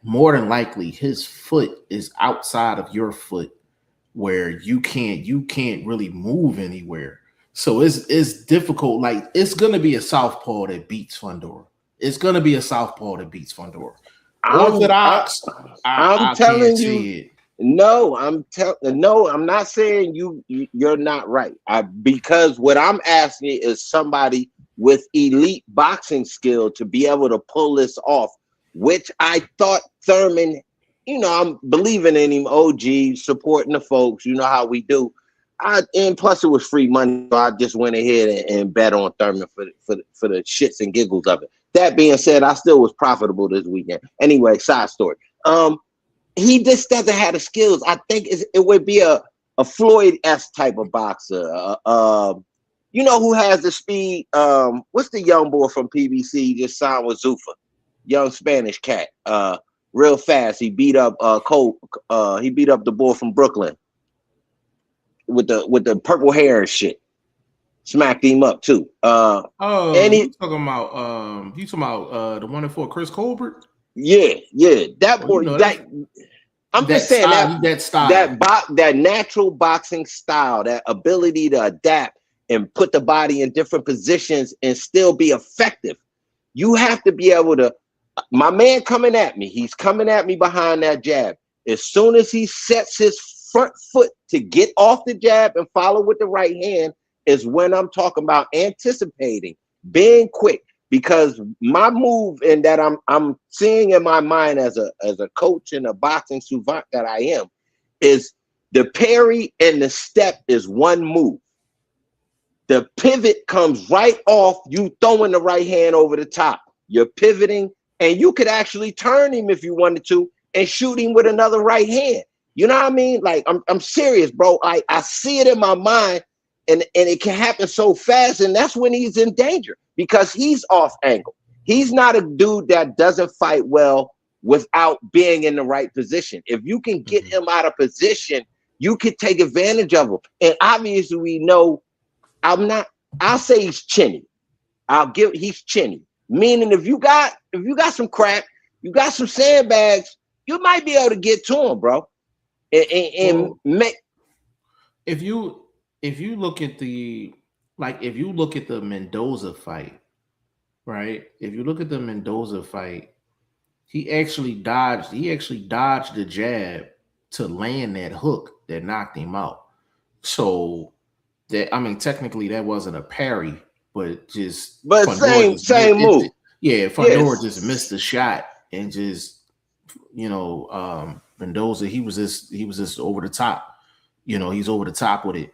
more than likely his foot is outside of your foot where you can't really move anywhere. So it's difficult. It's gonna be a southpaw that beats Fundora. It's gonna be a southpaw that beats Fundora. Orthodox, I'm telling you. No, I'm not saying you're not right. Because what I'm asking is somebody with elite boxing skill to be able to pull this off. which I thought Thurman, I'm believing in him, OG, supporting the folks. You know how we do. And plus it was free money, so I just went ahead and bet on Thurman for the shits and giggles of it. That being said, I still was profitable this weekend. Anyway, side story. He just doesn't have the skills. I think it would be a Floyd-esque type of boxer. Who has the speed? What's the young boy from PBC just signed with Zuffa? Young Spanish cat. Real fast. He beat up Cole. He beat up the boy from Brooklyn with the purple hair and shit. Smacked him up too. You talking about the one that fought Chris Colbert? Yeah. That boy. I'm just saying that natural boxing style, that ability to adapt and put the body in different positions and still be effective. You have to be able to. My man coming at me. He's coming at me behind that jab. As soon as he sets his front foot to get off the jab and follow with the right hand is when I'm talking about anticipating, being quick. Because my move and that I'm seeing in my mind as a coach and a boxing savant that I am is the parry and the step is one move. The pivot comes right off you throwing the right hand over the top. You're pivoting and you could actually turn him if you wanted to and shoot him with another right hand. You know what I mean? Like I'm serious, bro. I see it in my mind and it can happen so fast, and that's when he's in danger. Because he's off angle. He's not a dude that doesn't fight well without being in the right position. If you can get him out of position, you could take advantage of him. And obviously we know I'll say he's chinny. He's chinny. Meaning if you got some crack, you got some sandbags, you might be able to get to him, bro. If you look at the Mendoza fight, right? If you look at the Mendoza fight, he actually dodged the jab to land that hook that knocked him out. So technically that wasn't a parry, but same move. Fundora just missed the shot and just Mendoza, he was just over the top. He's over the top with it.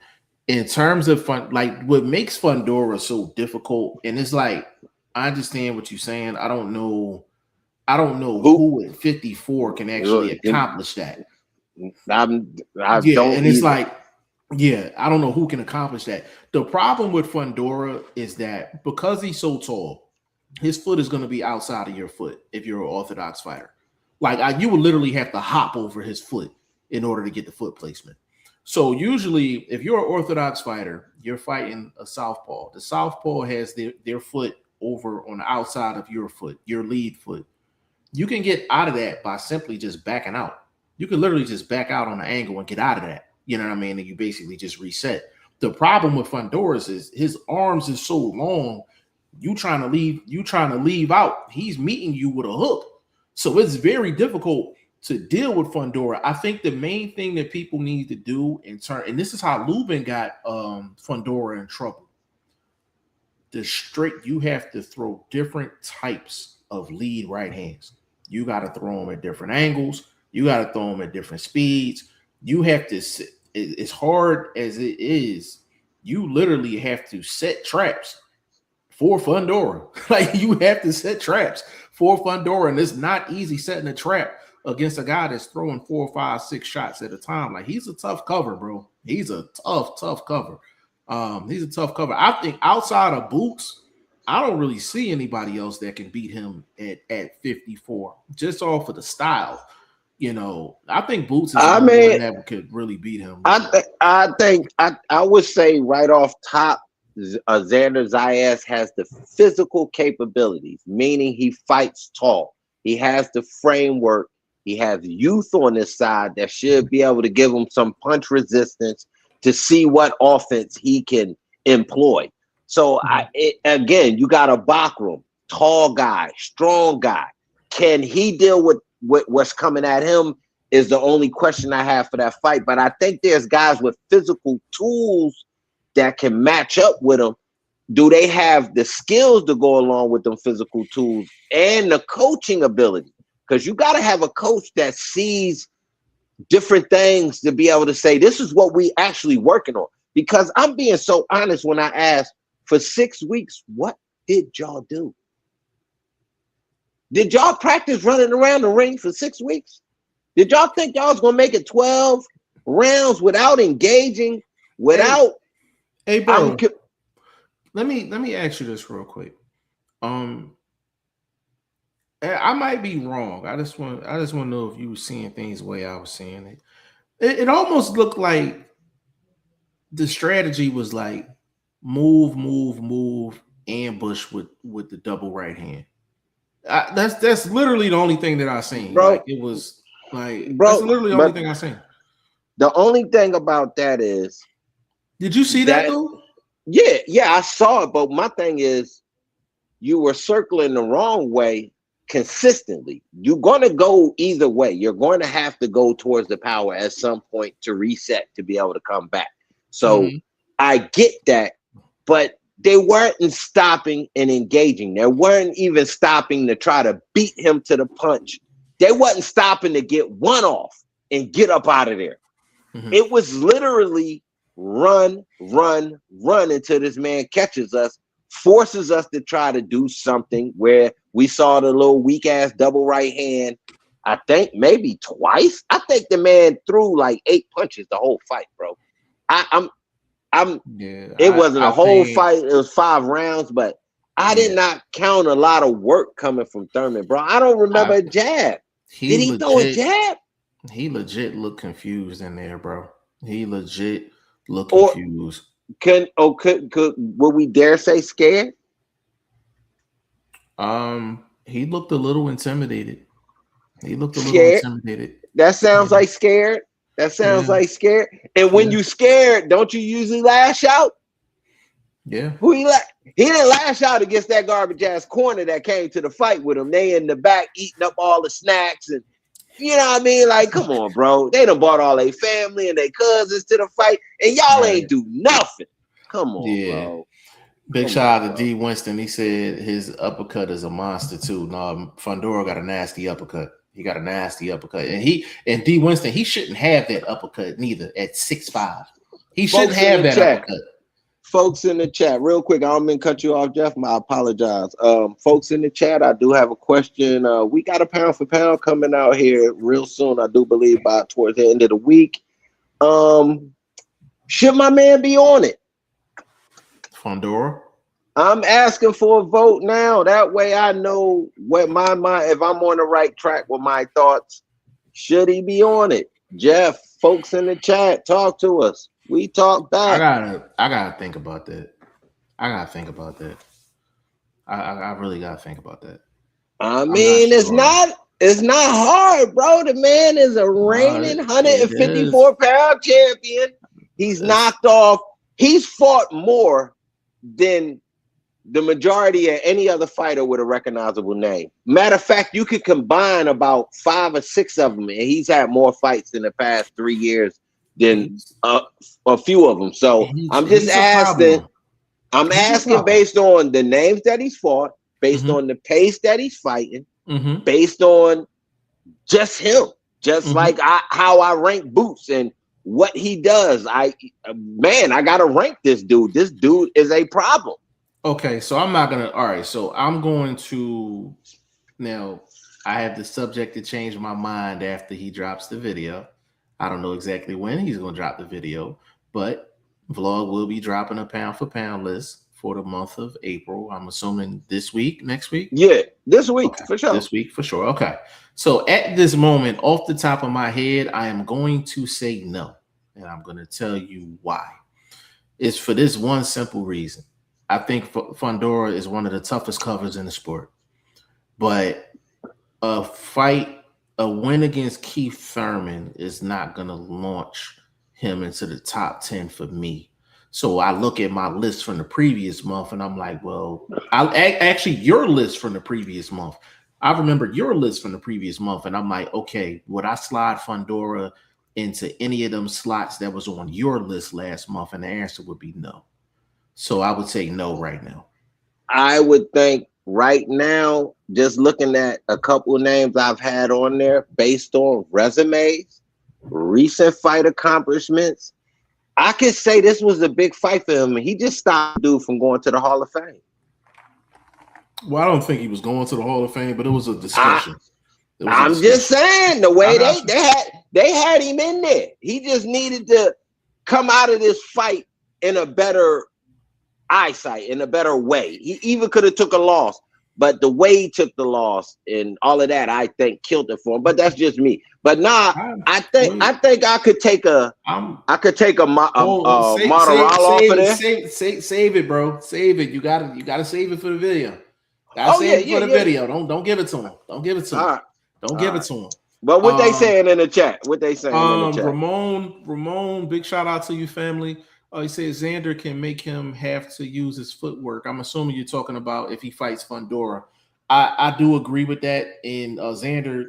In terms of what makes Fundora so difficult, and it's like I understand what you're saying. I don't know who at 54 can actually accomplish that. I don't know who can accomplish that. The problem with Fundora is that because he's so tall, his foot is going to be outside of your foot if you're an orthodox fighter. You would literally have to hop over his foot in order to get the foot placement. So usually, if you're an orthodox fighter, you're fighting a southpaw. The southpaw has their foot over on the outside of your foot, your lead foot. You can get out of that by simply just backing out. You can literally just back out on an angle and get out of that. You know what I mean? And you basically just reset. The problem with Fundora's is his arms is so long. You trying to leave out. He's meeting you with a hook. So it's very difficult to deal with Fundora. I think the main thing that people need to do and this is how Lubin got Fundora in trouble. You have to throw different types of lead right hands. You got to throw them at different angles. You got to throw them at different speeds. You have to, as hard as it is, you literally have to set traps for Fundora. You have to set traps for Fundora, and it's not easy setting a trap against a guy that's throwing 4, 5, 6 shots at a time. He's a tough cover, bro. He's a tough cover. He's a tough cover. I think outside of Boots, I don't really see anybody else that can beat him at 54, just off of the style. I think Boots is the one that could really beat him. I think I would say right off top, Xander Zayas has the physical capabilities, meaning he fights tall. He has the framework. He has youth on his side that should be able to give him some punch resistance to see what offense he can employ. So again, you got a Bakram, tall guy, strong guy. Can he deal with what's coming at him is the only question I have for that fight. But I think there's guys with physical tools that can match up with him do they have the skills to go along with them physical tools and the coaching ability? Because you got to have a coach that sees different things to be able to say, this is what we actually working on. Because I'm being so honest when I ask, for 6 weeks, what did y'all do? Did y'all practice running around the ring for 6 weeks? Did y'all think y'all was going to make it 12 rounds without engaging, without... Hey bro, let me ask you this real quick. I might be wrong. I just want to know if you were seeing things the way I was seeing it. It almost looked like the strategy was like move, ambush with the double right hand. That's literally the only thing that I seen. Bro, like it was like bro, that's literally the only thing I seen. The only thing about that is, did you see that though? Yeah, I saw it. But my thing is, you were circling the wrong way consistently. You're going to go either way. You're going to have to go towards the power at some point to reset to be able to come back. So I get that, but they weren't stopping and engaging. They weren't even stopping to try to beat him to the punch. They wasn't stopping to get one off and get up out of there. It was literally run until this man catches us, forces us to try to do something where we saw the little weak ass double right hand. I think maybe twice. I think the man threw like 8 punches the whole fight, bro. It wasn't a whole fight. It was 5 rounds, but I did not count a lot of work coming from Thurman, bro. I don't remember a jab. Did he throw a jab? He legit looked confused in there, bro. He legit looked confused. Could would we dare say scared? He looked a little intimidated. Intimidated. That sounds like scared. That sounds like scared. And when you scared, don't you usually lash out? Yeah. He didn't lash out against that garbage ass corner that came to the fight with him. They in the back eating up all the snacks and you know what I mean? Like, come on, bro. They done brought all their family and their cousins to the fight, and y'all ain't do nothing. Come on, bro. Big shout out to D. Winston. He said his uppercut is a monster too. No, Fundora got a nasty uppercut. He got a nasty uppercut, and D. Winston, he shouldn't have that uppercut neither. At 6'5", he shouldn't have that uppercut. Folks in the chat, real quick, I don't mean to cut you off, Jeff. I apologize. Folks in the chat, I do have a question. We got a pound for pound coming out here real soon. I do believe by towards the end of the week. Should my man be on it? Fundora? I'm asking for a vote now. That way I know what my mind, if I'm on the right track with my thoughts. Should he be on it? Jeff, folks in the chat, talk to us. We talk back. I gotta think about that. I really gotta think about that. I mean, it's not hard, bro. The man is a reigning 154-pound champion. He's knocked off. He's fought more than the majority of any other fighter with a recognizable name. Matter of fact, you could combine about 5 or 6 of them, and he's had more fights in the past 3 years than a few of them. So I'm just asking. I'm asking based on the names that he's fought, based on the pace that he's fighting, based on just him, just like how I rank Boots and what he does. I gotta rank this dude. This dude is a problem. Okay, so I'm not gonna. All right, so I'm going to now. I have the subject to change my mind after he drops the video. I don't know exactly when he's going to drop the video, but Vlog will be dropping a pound for pound list for the month of April. I'm assuming this week, next week? Yeah, this week, for sure. This week, for sure. Okay. So at this moment, off the top of my head, I am going to say no. And I'm going to tell you why. It's for this one simple reason. I think Fundora is one of the toughest covers in the sport. But a win against Keith Thurman is not going to launch him into the top 10 for me. So I look at my list from the previous month and I'm like, well, actually your list from the previous month. I remember your list from the previous month and I'm like, okay, would I slide Fundora into any of them slots that was on your list last month? And the answer would be no. So I would say no right now. I would think right now, just looking at a couple of names I've had on there based on resumes, recent fight accomplishments, I could say this was a big fight for him. He just stopped dude from going to the Hall of Fame. Well, I don't think he was going to the Hall of Fame, but it was a discussion. I'm just saying the way they had him in there. He just needed to come out of this fight in a better eyesight, in a better way. He even could have took a loss, but the way he took the loss and all of that, I think killed it for him. But that's just me. But I think I could take a Matarala off of there. Save it, bro. Save it. You gotta save it for the video. Save it for the video. Don't give it to him. Don't give it to him. Right. Don't give it to him. But what they saying in the chat? What they saying in the chat? Ramon, big shout out to you, family. He says Xander can make him have to use his footwork. I'm assuming you're talking about if he fights Fundora. I do agree with that. And Xander,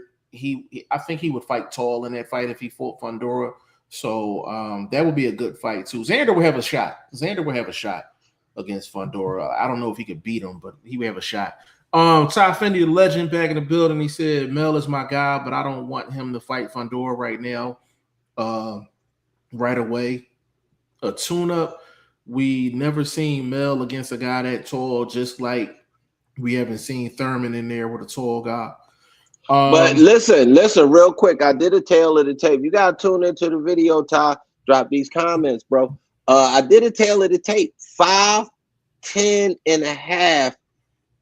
I think he would fight tall in that fight if he fought Fundora. So that would be a good fight too. Xander would have a shot. Against Fundora. I don't know if he could beat him, but he would have a shot. Ty Fendi, the legend, back in the building. He said Mel is my guy, but I don't want him to fight Fundora right now. Right away. A tune-up. We never seen Mel against a guy that tall, just like we haven't seen Thurman in there with a tall guy. But listen, real quick. I did a tail of the tape. You gotta tune into the video, Ty. Drop these comments, bro. I did a tail of the tape. 5'10" and a half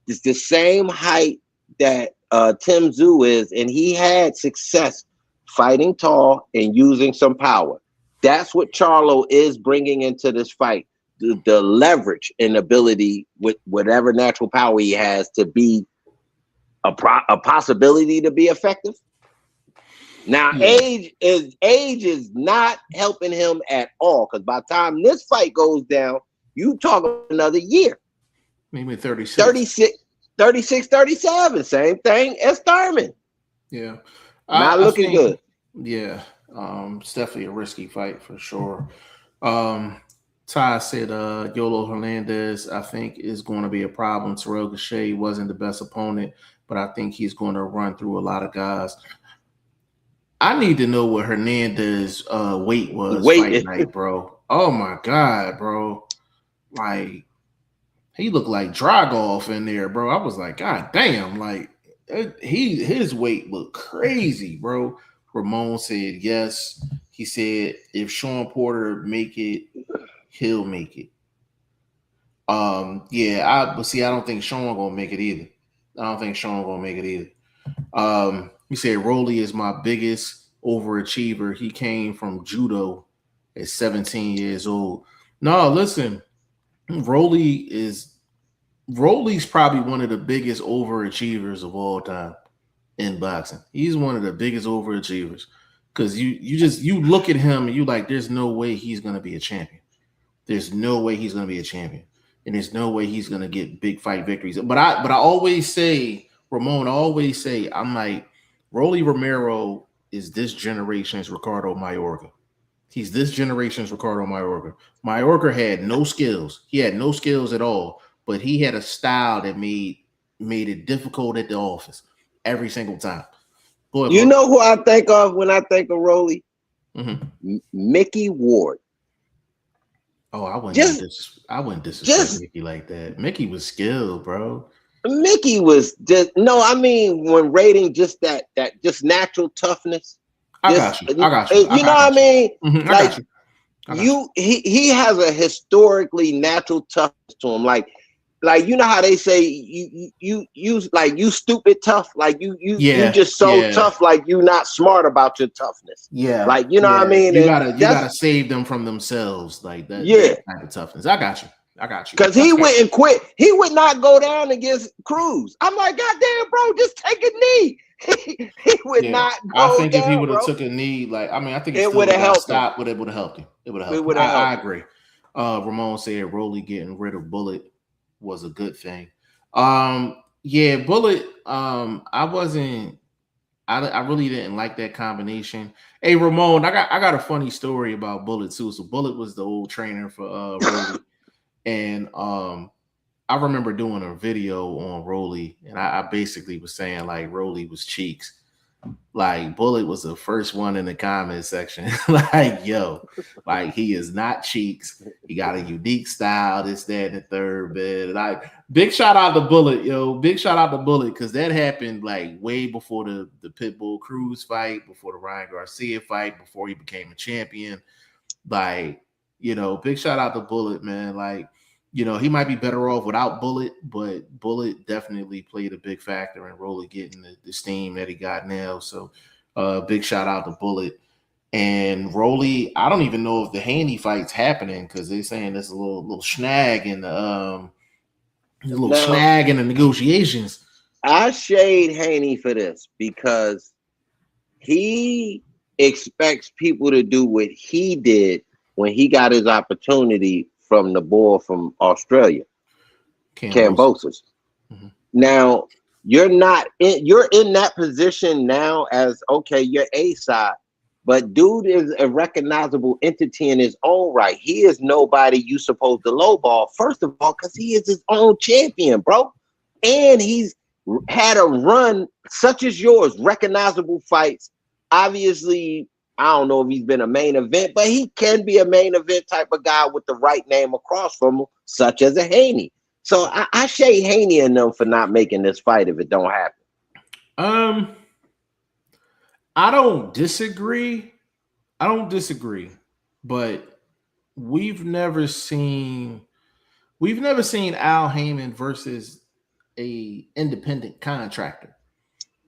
is the same height that Tim Tszyu is, and he had success fighting tall and using some power. That's what Charlo is bringing into this fight. The leverage and ability with whatever natural power he has to be a possibility to be effective. Now, age is not helping him at all, because by the time this fight goes down, you talk another year. Maybe 36. 36, 37. Same thing as Thurman. Yeah. Not looking good. Yeah. It's definitely a risky fight for sure. Ty said Yolo Hernandez, I think, is going to be a problem. Terrell Gausha wasn't the best opponent, but I think he's going to run through a lot of guys. I need to know what Hernandez weight was fight night, bro. Oh my God, bro. Like, he looked like Dragoff in there, bro. I was like, God damn, like his weight looked crazy, bro. Ramon said yes. He said if Sean Porter make it, he'll make it. I don't think Sean gonna make it either. He said Rolly is my biggest overachiever. He came from judo at 17 years old. No, listen, Rolly's probably one of the biggest overachievers of all time in boxing. He's one of the biggest overachievers because you look at him and you like, there's no way he's gonna be a champion. There's no way he's gonna be a champion, and there's no way he's gonna get big fight victories. But I always say, Ramon, I'm like, Rolly Romero is this generation's Ricardo Mayorga. He's this generation's Ricardo Mayorga. Mayorga had no skills. He had no skills at all, but he had a style that made it difficult at the office every single time. You know who I think of when I think of Rolly? Mm-hmm. Mickey Ward. Oh, I wouldn't disrespect Mickey like that. Mickey was skilled, bro. Mickey was just when rating just that just natural toughness. I got you. You know what I mean? Mm-hmm. Like he has a historically natural toughness to him. Like you know how they say you stupid tough. Like you just so tough. Like you not smart about your toughness. Yeah. Like you know what I mean? You gotta save them from themselves. Like that. Yeah. That kind of toughness. I got you. Because he went and quit. He would not go down against Cruz. I'm like, God damn, bro, just take a knee. He would not go I think down, if he would have bro. took a knee, I think it would have helped. But it would have helped him. It would have helped. I agree. Ramon said Rolly getting rid of Bullet was a good thing. Bullet. I really didn't like that combination. Hey, Ramon, I got a funny story about Bullet too. So Bullet was the old trainer for Rolly. And I remember doing a video on Rolly, and I basically was saying like Rolly was cheeks. Like Bullet was the first one in the comment section. Like, yo, like he is not cheeks. He got a unique style, this, that, and the third, man. Like, big shout out to Bullet, yo. Big shout out to Bullet, because that happened like way before the Pitbull Cruz fight, before the Ryan Garcia fight, before he became a champion. Like, you know, big shout out to Bullet, man. Like, you know, he might be better off without Bullet, but Bullet definitely played a big factor in Rolly getting the steam that he got now. So big shout out to Bullet. And Rolly, I don't even know if the Haney fight's happening, because they're saying there's a little snag in the snag in the negotiations. I shade Haney for this because he expects people to do what he did when he got his opportunity from the boy from Australia, Kambosos. Mm-hmm. Now you're in that position now as, okay, you're A side, but dude is a recognizable entity in his own right. He is nobody you supposed to lowball, first of all, because he is his own champion, bro. And he's had a run such as yours, recognizable fights. Obviously, I don't know if he's been a main event, but he can be a main event type of guy with the right name across from him, such as a Haney. So I shade Haney and them for not making this fight if it don't happen. I don't disagree. But we've never seen Al Heyman versus a independent contractor.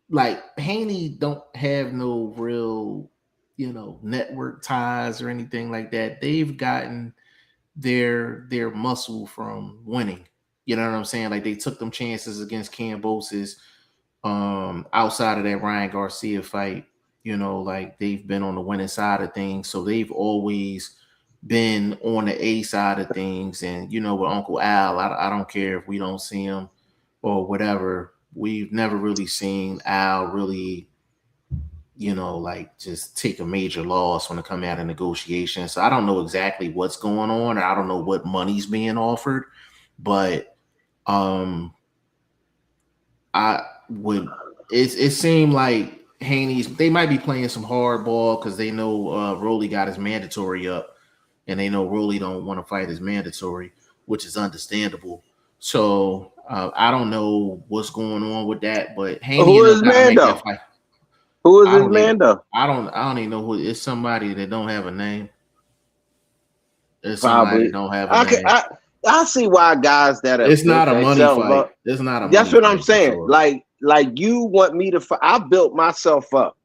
Like, Haney don't have no real, you know, network ties or anything like that. They've gotten their muscle from winning. You know what I'm saying? Like, they took them chances against Kambosos outside of that Ryan Garcia fight. You know, like, they've been on the winning side of things. So they've always been on the A side of things. And, you know, with Uncle Al, I don't care if we don't see him or whatever. We've never really seen Al really, you know, like, just take a major loss when it comes out of negotiations. So I don't know exactly what's going on, or I don't know what money's being offered, but it seemed like Haney's, they might be playing some hardball because they know Rolly got his mandatory up, and they know Rolly don't want to fight his mandatory, which is understandable. So I don't know what's going on with that, but Haney, who is Mando? Who is his Mando? I don't even know who. It's somebody that don't have a name. It's Probably somebody that don't have a name. I see why guys that are. It's not a money fight. It's not a. That's what I'm saying. Sure. Like you want me to. I built myself up.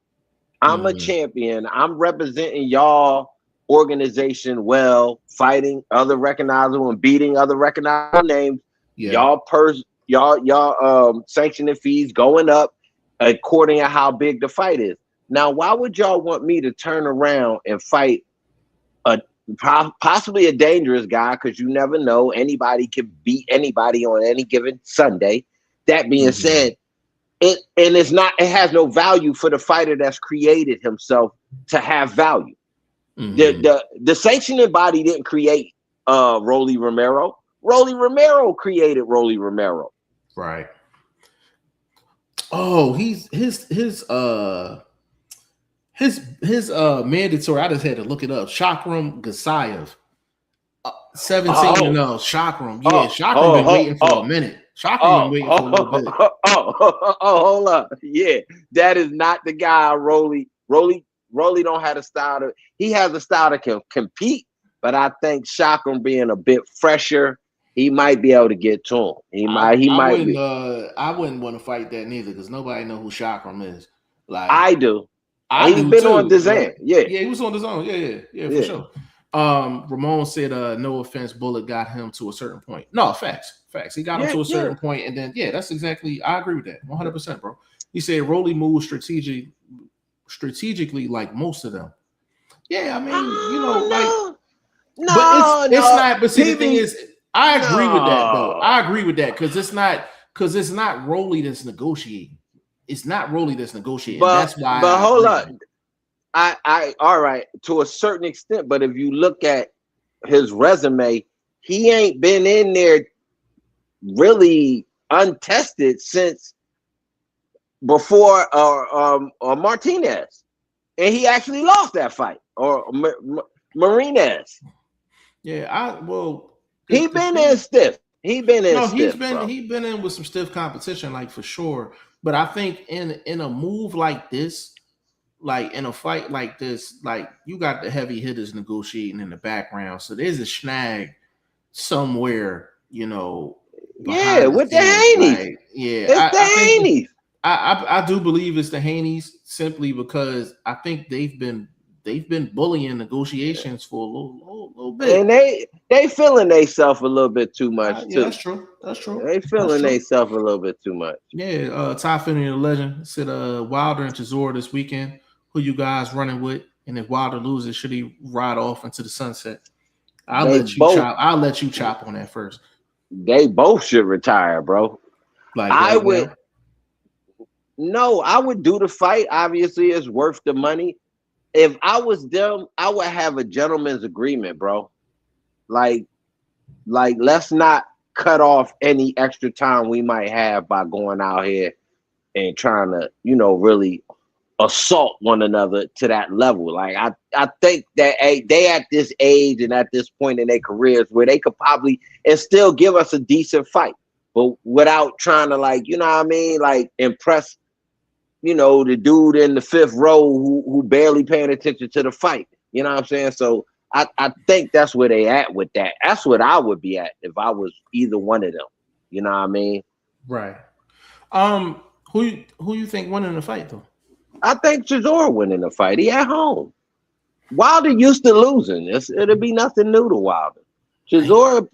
I'm a champion. I'm representing y'all organization well, fighting other recognizable and beating other recognizable names. Yeah. Y'all sanctioning fees going up according to how big the fight is. Now, why would y'all want me to turn around and fight possibly a dangerous guy? Because you never know. Anybody can beat anybody on any given Sunday. That being said, it has no value for the fighter that's created himself to have value. The sanctioning body didn't create Rolly Romero. Rolly Romero created Rolly Romero. Right. Oh, his mandatory. I just had to look it up. Shakram Gasayev, 17-0. Shakram, yeah, Shakram been waiting for a minute. Shakram been waiting for a little bit. Hold up, yeah, that is not the guy. Rolly don't have a style to. He has a style to compete, but I think Shakram being a bit fresher, he might be able to get to him. I wouldn't want to fight that neither, because nobody know who Shakram is. Like, I do. He's been too, on DAZN. Yeah, he was on DAZN. Yeah, for sure. Ramon said, no offense, Bullet got him to a certain point. No, facts. He got him to a certain point, and then that's exactly. I agree with that, 100%, bro. He said Rolly moves strategically like most of them. Yeah, I mean, it's not. But see, the thing is, I agree with that, though. I agree with that because it's not Rolly that's negotiating. It's not Rolly that's negotiating. That's why. But hold on. I all right, to a certain extent, but if you look at his resume, he ain't been in there really untested since before Martinez, and he actually lost that fight, or Marinez. Yeah, He been in stiff. He been in stiff. He's been in with some stiff competition, like for sure. But I think in a move like this, like in a fight like this, like you got the heavy hitters negotiating in the background, so there's a snag somewhere, Yeah, with the Haney's. Like, yeah, it's the Haney's. I do believe it's the Haney's simply because I think they've been bullying negotiations for a little bit, and they feeling themselves a little bit too much too. That's true. They feeling themselves a little bit too much. Yeah, Ty Finney, the legend, said Wilder and Chisora this weekend. Who you guys running with? And if Wilder loses, should he ride off into the sunset? I'll let you chop on that first. They both should retire, bro. Like I would. No, I would do the fight. Obviously, it's worth the money. If I was them, I would have a gentleman's agreement, bro. Like let's not cut off any extra time we might have by going out here and trying to, really assault one another to that level. Like I think that they at this age and at this point in their careers where they could probably and still give us a decent fight, but without trying to like impress the dude in the fifth row who barely paying attention to the fight. You know what I'm saying? So I think that's where they at with that. That's what I would be at if I was either one of them. You know what I mean? Right. Who you think winning the fight though? I think Chisora winning the fight. He at home. Wilder used to losing. It'll be nothing new to Wilder. Chisora,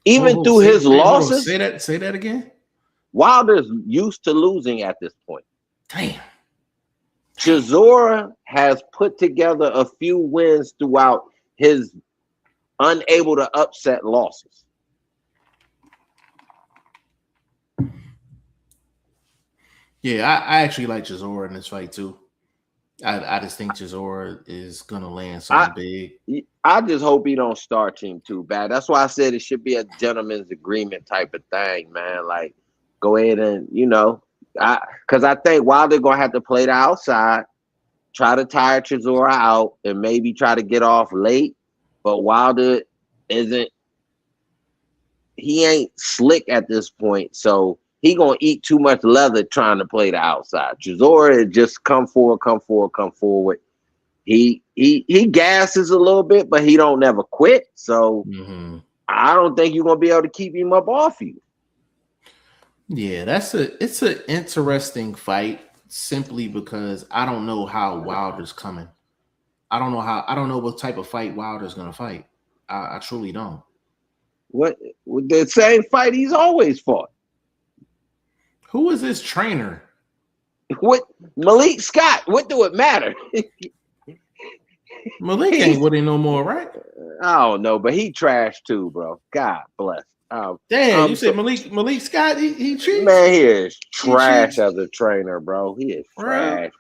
even through his losses. Say that again. Wilder's used to losing at this point. Damn. Chisora has put together a few wins throughout his unable to upset losses. Yeah, I actually like Chisora in this fight too. I just think Chisora is gonna land something big. I just hope he don't start him too bad. That's why I said it should be a gentleman's agreement type of thing, man. Like, go ahead and because I think Wilder gonna have to play the outside, try to tire Chisora out, and maybe try to get off late. But Wilder he ain't slick at this point, so he gonna eat too much leather trying to play the outside. Chisora just come forward. He gasses a little bit, but he don't never quit. So I don't think you're gonna be able to keep him up off you. Yeah, it's an interesting fight simply because I don't know how Wilder's coming. I don't know what type of fight Wilder's gonna fight. I truly don't. What the same fight he's always fought. Who is his trainer? What Malik Scott? What do it matter? Malik ain't with him no more, right? I don't know, but he trashed too, bro. God bless. Damn, you said Malik Scott? He cheats? Man, he is trash as a trainer, bro. He is trash.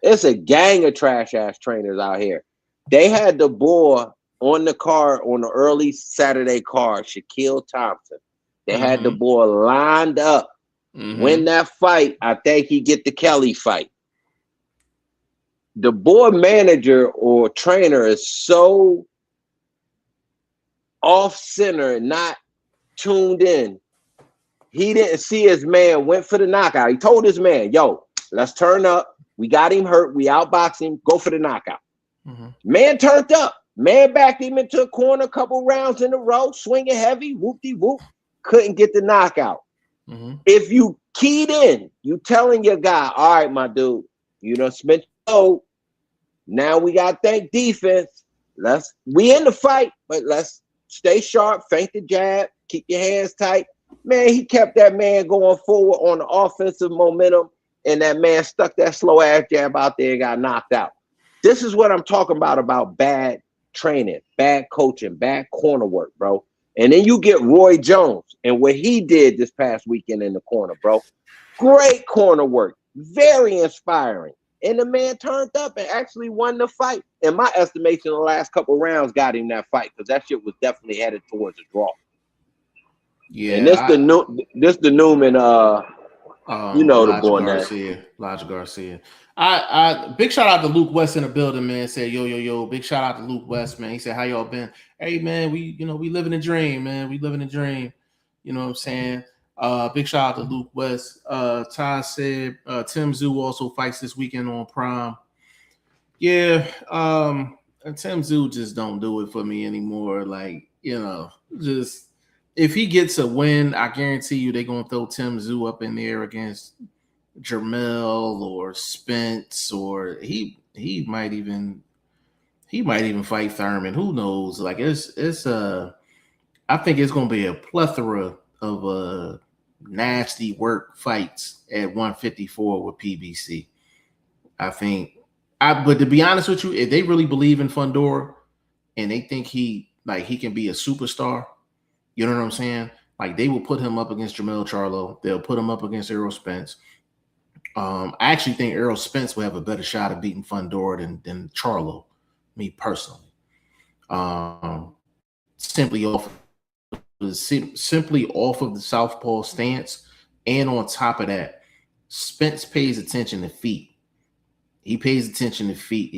It's a gang of trash ass trainers out here. They had the boy on the card on the early Saturday card, Shaquille Thompson. They had the boy lined up. Win that fight, I think he get the Kelly fight. The board manager or trainer is so off center, not tuned in. He didn't see his man, went for the knockout. He told his man, yo, let's turn up. We got him hurt. We outbox him. Go for the knockout. Man turned up. Man backed him into a corner a couple rounds in a row, swinging heavy, whoop-de-whoop. Couldn't get the knockout. If you keyed in, you telling your guy, all right, my dude, you done spent your now we got to think defense. We in the fight, but let's stay sharp, feint the jab, keep your hands tight. Man, he kept that man going forward on the offensive momentum, and that man stuck that slow ass jab out there and got knocked out. This is what I'm talking about bad training, bad coaching, bad corner work, bro. And then you get Roy Jones and what he did this past weekend in the corner, bro. Great corner work. Very inspiring. and the man turned up and actually won the fight. In my estimation, the last couple rounds got him that fight because that shit was definitely headed towards a draw. Yeah, and this the Newman. You know the boy Elijah Garcia. I big shout out to Luke West in the building, man. Said yo. Big shout out to Luke West, man. He said, how y'all been? Hey man, we living a dream, man. We living a dream. You know what I'm saying? Big shout out to Luke West. Ty said Tim Tszyu also fights this weekend on Prime. Yeah, Tim Tszyu just don't do it for me anymore. Like, just if he gets a win, I guarantee you they're gonna throw Tim Tszyu up in there against Jermell or Spence, or he might even fight Thurman. Who knows? Like it's I think it's gonna be a plethora of nasty work fights at 154 with PBC. But to be honest with you, if they really believe in Fundora and they think he can be a superstar, you know what I'm saying? Like they will put him up against Jermell Charlo. They'll put him up against Errol Spence. I actually think Errol Spence will have a better shot of beating Fundora than Charlo, me personally. Simply off of the southpaw stance, and on top of that, Spence pays attention to feet. He pays attention to feet.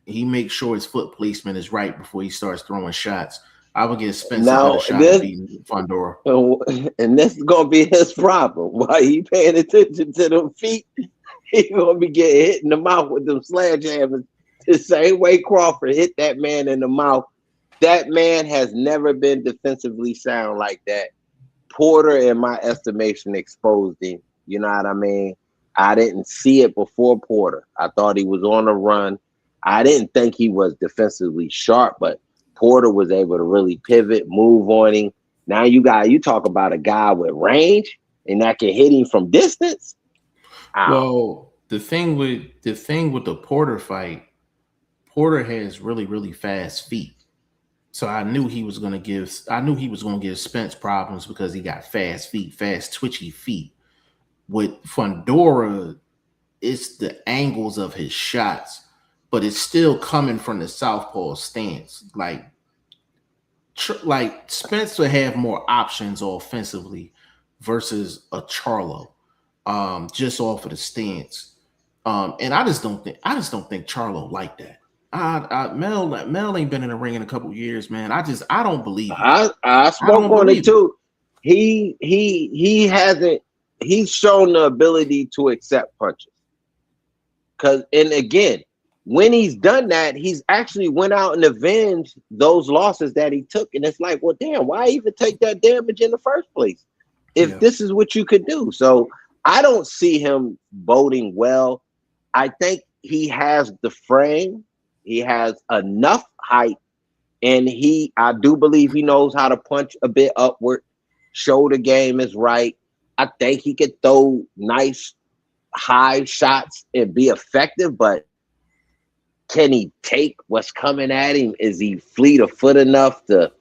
He makes sure his foot placement is right before he starts throwing shots. I would give Spence a better shot at beating Fundora. And this is gonna be his problem. While he paying attention to them feet, he gonna be getting hit in the mouth with them sledgehammers the same way Crawford hit that man in the mouth. That man has never been defensively sound like that. Porter, in my estimation, exposed him. You know what I mean? I didn't see it before Porter. I thought he was on a run. I didn't think he was defensively sharp, but Porter was able to really pivot, move on him. Now you talk about a guy with range and that can hit him from distance. Well, the thing with the Porter fight, Porter has really, really fast feet. So I knew he was going to give Spence problems because he got fast feet, fast twitchy feet. With Fundora, it's the angles of his shots, but it's still coming from the southpaw stance. Like Spence would have more options offensively versus a Charlo, just off of the stance. And I just don't think Charlo like that. Mel ain't been in the ring in a couple years, man. I don't believe it. I spoke on it too. He hasn't. He's shown the ability to accept punches. And again, when he's done that, he's actually went out and avenged those losses that he took. And it's like, well, damn, why even take that damage in the first place if this is what you could do? So I don't see him boding well. I think he has the frame. He has enough height. And I do believe he knows how to punch a bit upward. Shoulder game is right. I think he could throw nice high shots and be effective, but can he take what's coming at him? Is he fleet of foot enough to?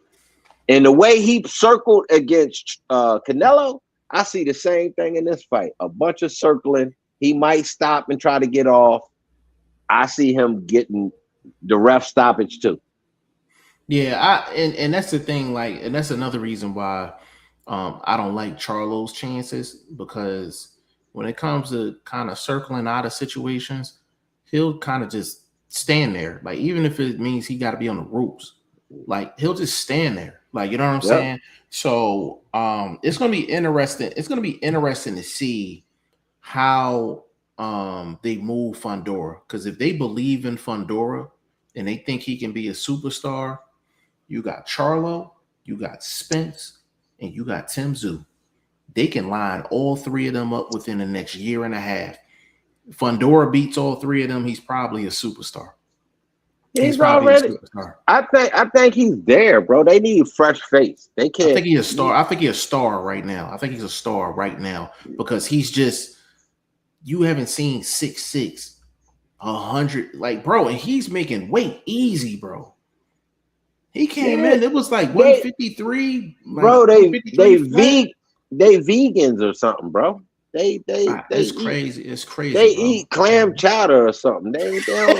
And the way he circled against Canelo, I see the same thing in this fight. A bunch of circling. He might stop and try to get off. I see him getting the ref stoppage too. Yeah, and that's the thing. And that's another reason why I don't like Charlo's chances, because when it comes to kind of circling out of situations, he'll kind of just stand there. Like, even if it means he got to be on the ropes, like he'll just stand there. Like, you know what I'm saying? So it's going to be interesting. It's going to be interesting to see how they move Fundora. Because if they believe in Fundora and they think he can be a superstar, you got Charlo, you got Spence, and you got Tim Tszyu. They can line all three of them up within the next year and a half. Fundora beats all three of them, he's probably a superstar. He's already. I think he's there, bro. They need fresh face. They can't. I think he's a star. I think he's a star right now. Because he's just. You haven't seen 6'6", 100, like, bro, and he's making weight easy, bro. He came in. It was like 153. Bro, they vegans or something, bro. They it's eat, crazy. It's crazy. they bro. eat clam chowder or something. They don't.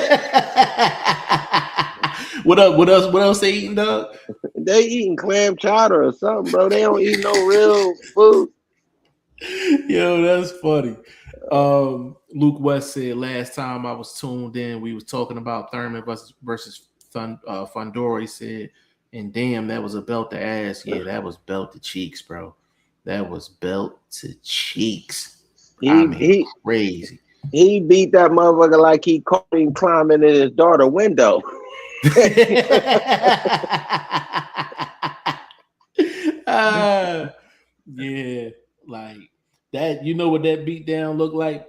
What up? What else? What else they eating, Doug? They eating clam chowder or something, bro. They don't eat no real food. Yo, that's funny. Luke West said last time I was tuned in, we was talking about Thurman versus Fundora. He said, and damn, that was a belt to ass. Yeah, that was belt to cheeks, bro. That was belt to cheeks. Crazy. He beat that motherfucker like he caught him climbing in his daughter's window. Yeah, like that. You know what that beatdown looked like?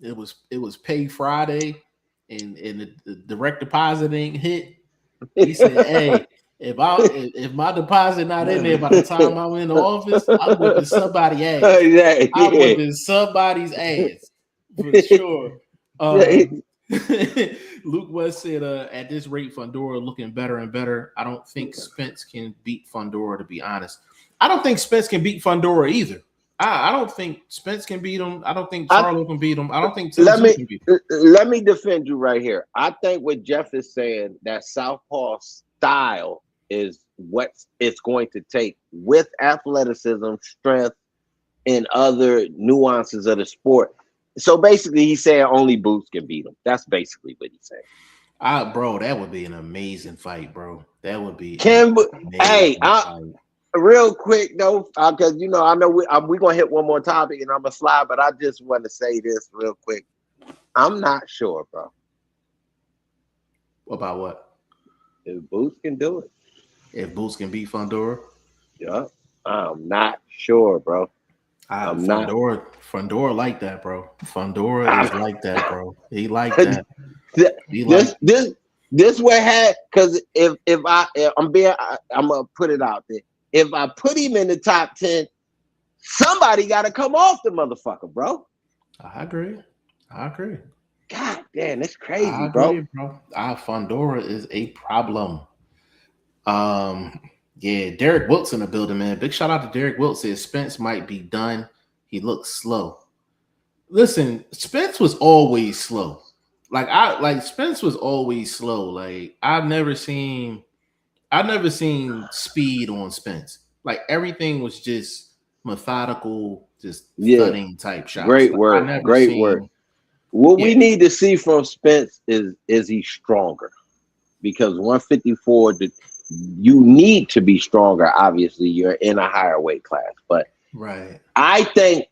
It was pay Friday, and the direct deposit ain't hit. He said, "Hey, if my deposit not in there by the time I'm in the office, I'm whipping somebody's ass. Yeah. I'm whipping somebody's ass for sure." Luke West said, "At this rate, Fundora looking better and better. I don't think Spence can beat Fundora. To be honest, I don't think Spence can beat Fundora either. I don't think Spence can beat him. I don't think Charlo can beat him. I don't think Tim can beat him. Let me defend you right here. I think what Jeff is saying, that southpaw style is what it's going to take with athleticism, strength, and other nuances of the sport. So basically, he's saying only Boots can beat him. That's basically what he's saying. Bro, that would be an amazing fight, bro. That would be. Real quick though, because I know we're gonna hit one more topic and I'm gonna slide, but I just want to say this real quick. I'm not sure, bro. About what? If Boots can do it. If Boots can beat Fundora? Yeah. I'm not sure, bro. Fundora like that, bro. Fundora is like that, bro. He like that. This way had, because if I'm gonna put it out there. If I put him in the top 10, somebody got to come off the motherfucker, bro. I agree. God damn, that's crazy, bro. Fundora is a problem. Yeah, Derek Wiltz in the building, man. Big shout out to Derek Wiltz. Says Spence might be done. He looks slow. Listen, Spence was always slow. Spence was always slow. Like I've never seen speed on Spence. Like everything was just methodical, just thudding type shots. Great work. What we need to see from Spence is he stronger? Because 154, you need to be stronger. Obviously, you're in a higher weight class, but right. I think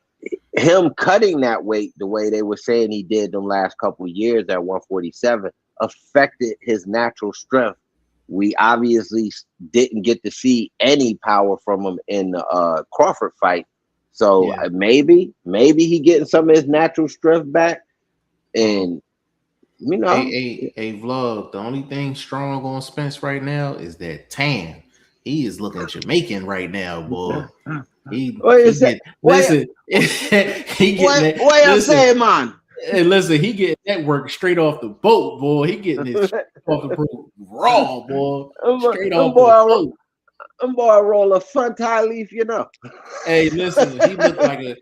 him cutting that weight the way they were saying he did the last couple of years at 147 affected his natural strength. We obviously didn't get to see any power from him in the Crawford fight. So maybe he getting some of his natural strength back. And, Hey, Vlog, the only thing strong on Spence right now is that tan. He is looking Jamaican right now, boy. He getting that work straight off the boat, boy. He getting his off the boat raw, boy. Straight off the boat. I'm boy roll a fun tie leaf, Hey, listen, he looked like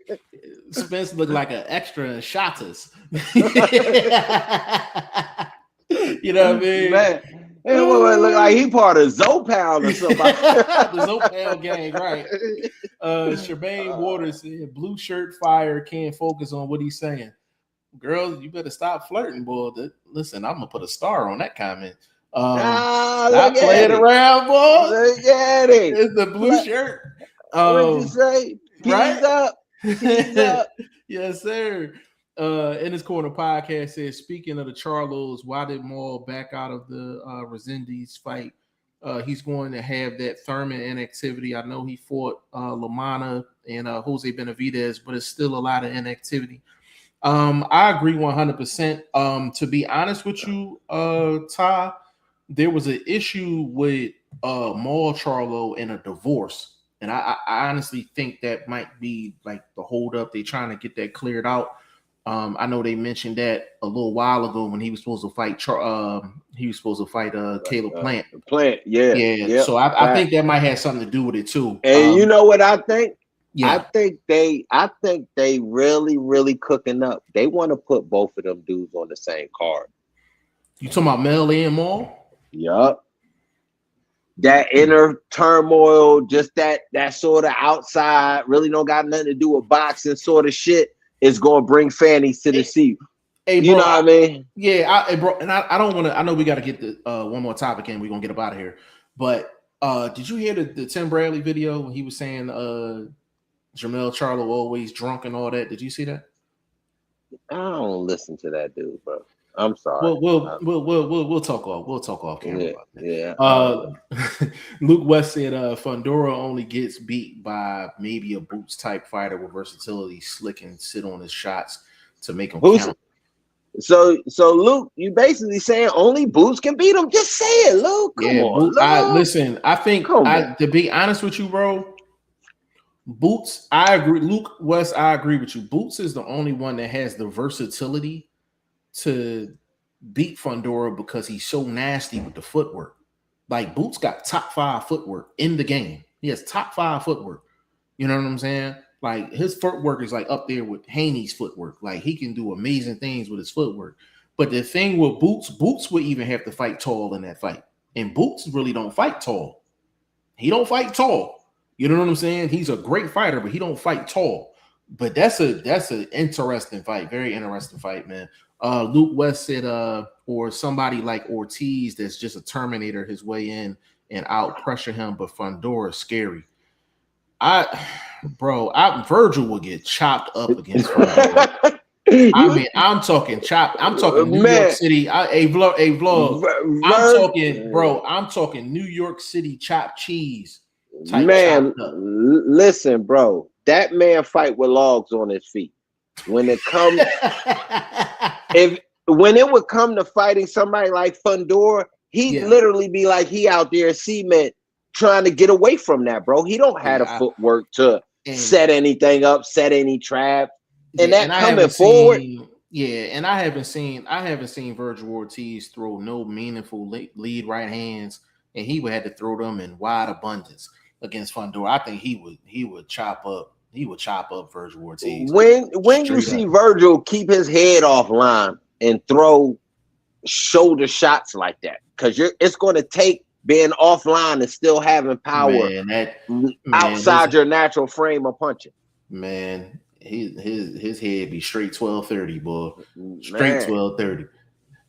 Spence looked like an extra in Shotters. You know what I mean? Man, it look like he part of Zopound or something. The Zopound gang, right? Shermaine Waters said, "Blue shirt fire, can't focus on what he's saying." Girls, you better stop flirting, boy. Listen, I'm gonna put a star on that comment. Stop playing around, boy. Look at it. It's the blue shirt. What'd you say? Peas up. Yes, sir. In his corner podcast says, speaking of the Charlos, why did Maul back out of the Resendiz fight? He's going to have that Thurman inactivity. I know he fought Lamana and Jose Benavidez, but it's still a lot of inactivity. I agree 100%. To be honest with you, Ty, there was an issue with Maul Charlo in a divorce. And I honestly think that might be like the holdup. They're trying to get that cleared out. I know they mentioned that a little while ago when he was supposed to fight. Caleb Plant. Yeah. So I think that might have something to do with it too. And you know what I think? I think they really cooking up. They want to put both of them dudes on the same card. You talking about Mel and Maul? Yup. That inner turmoil, just that sort of outside, really don't got nothing to do with boxing sort of shit is gonna bring fannies to the seat. Hey, you bro, know what I mean? Yeah, bro, and I don't want to. I know we got to get the one more topic and we're gonna get up out of here. But did you hear the Tim Bradley video when he was saying Jermell Charlo always drunk and all that? Did you see that? I don't listen to that dude, bro. I'm sorry. We'll talk off camera about that. Yeah. Luke West said Fundora only gets beat by maybe a Boots type fighter with versatility, slick and sit on his shots to make him count. So Luke, you basically saying only Boots can beat him? Just say it, Luke. Come on, Luke. Listen, I think to be honest with you, bro, Boots, I agree. Luke West, I agree with you. Boots is the only one that has the versatility to beat Fundora because he's so nasty with the footwork. Like Boots got top 5 footwork in the game. He has top 5 footwork. You know what I'm saying? Like his footwork is like up there with Haney's footwork. Like he can do amazing things with his footwork. But the thing with Boots would even have to fight tall in that fight. And Boots really don't fight tall. He don't fight tall. You know what I'm saying? He's a great fighter, but he don't fight tall. But that's an interesting fight. Very interesting fight, man. Luke West said, or somebody like Ortiz that's just a Terminator his way in and out pressure him, but Fundora is scary. Virgil will get chopped up against Fundora. I'm talking chop. I'm talking New York City. Vlog. I'm talking New York City chopped cheese. Man, listen, bro. That man fight with logs on his feet. When it comes, when it would come to fighting somebody like Fundora, he'd literally be like he out there cement trying to get away from that, bro. He don't have the footwork to set anything up, set any trap, and coming forward. And I haven't seen Virgil Ortiz throw no meaningful lead right hands, and he would have to throw them in wide abundance against Fundora. I think he would chop up. He would chop up Virgil Ortiz. When you see Virgil keep his head offline and throw shoulder shots like that, because it's going to take being offline and still having power outside your natural frame of punching. Man, his head be straight 1230, boy. Straight 1230.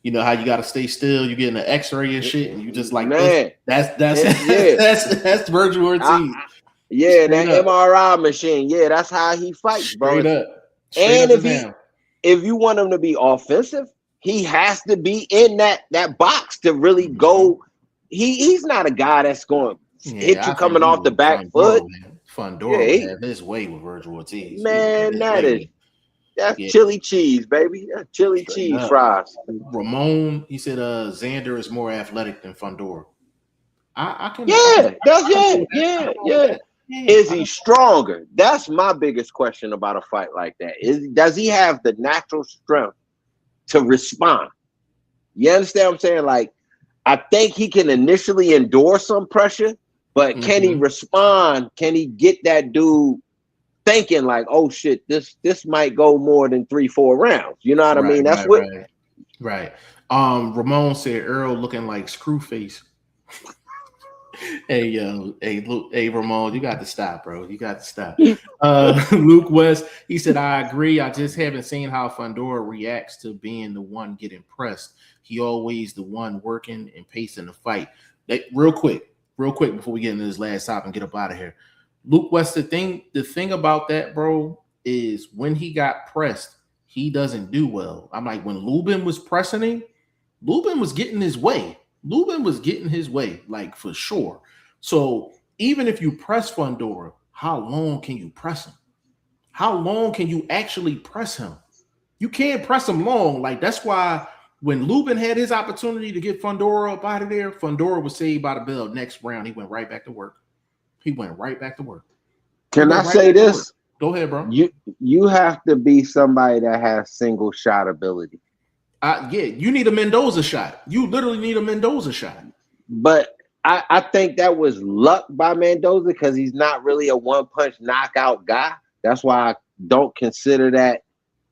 You know how you got to stay still. You getting an X-ray and shit, and you just like that's Virgil Ortiz. That MRI machine. Yeah, that's how he fights, bro. And if you want him to be offensive, he has to be in that box to really go. He's not a guy that's going to hit you coming off the back foot. Fundora have his way with Virgil Ortiz. Man, that's chili cheese, baby. That's chili cheese fries. Ramon, he said Xander is more athletic than Fundora. I can. Yeah. Is he stronger? That's my biggest question about a fight like that. Does he have the natural strength to respond? You understand what I'm saying? Like, I think he can initially endure some pressure, but can he respond? Can he get that dude thinking like, oh shit, this might go more than 3-4 rounds? You know what I mean? That's right. Ramon said Earl looking like Screwface. Hey Ramon, you got to stop, bro. You got to stop. Luke West, he said, I agree. I just haven't seen how Fundora reacts to being the one getting pressed. He always the one working and pacing the fight. Real quick before we get into this last topic and get up out of here. Luke West, the thing about that, bro, is when he got pressed, he doesn't do well. I'm like, when Lubin was pressing him, Lubin was getting his way. Like for sure. So even if you press Fundora, how long can you press him? How long can you actually press him? You can't press him long. Like that's why when Lubin had his opportunity to get Fundora up out of there, Fundora was saved by the bell. Next round, he went right back to work. Can I say this? Go ahead, bro. You have to be somebody that has single shot ability. You need a Mendoza shot. You literally need a Mendoza shot. But I think that was luck by Mendoza because he's not really a one punch knockout guy. That's why I don't consider that.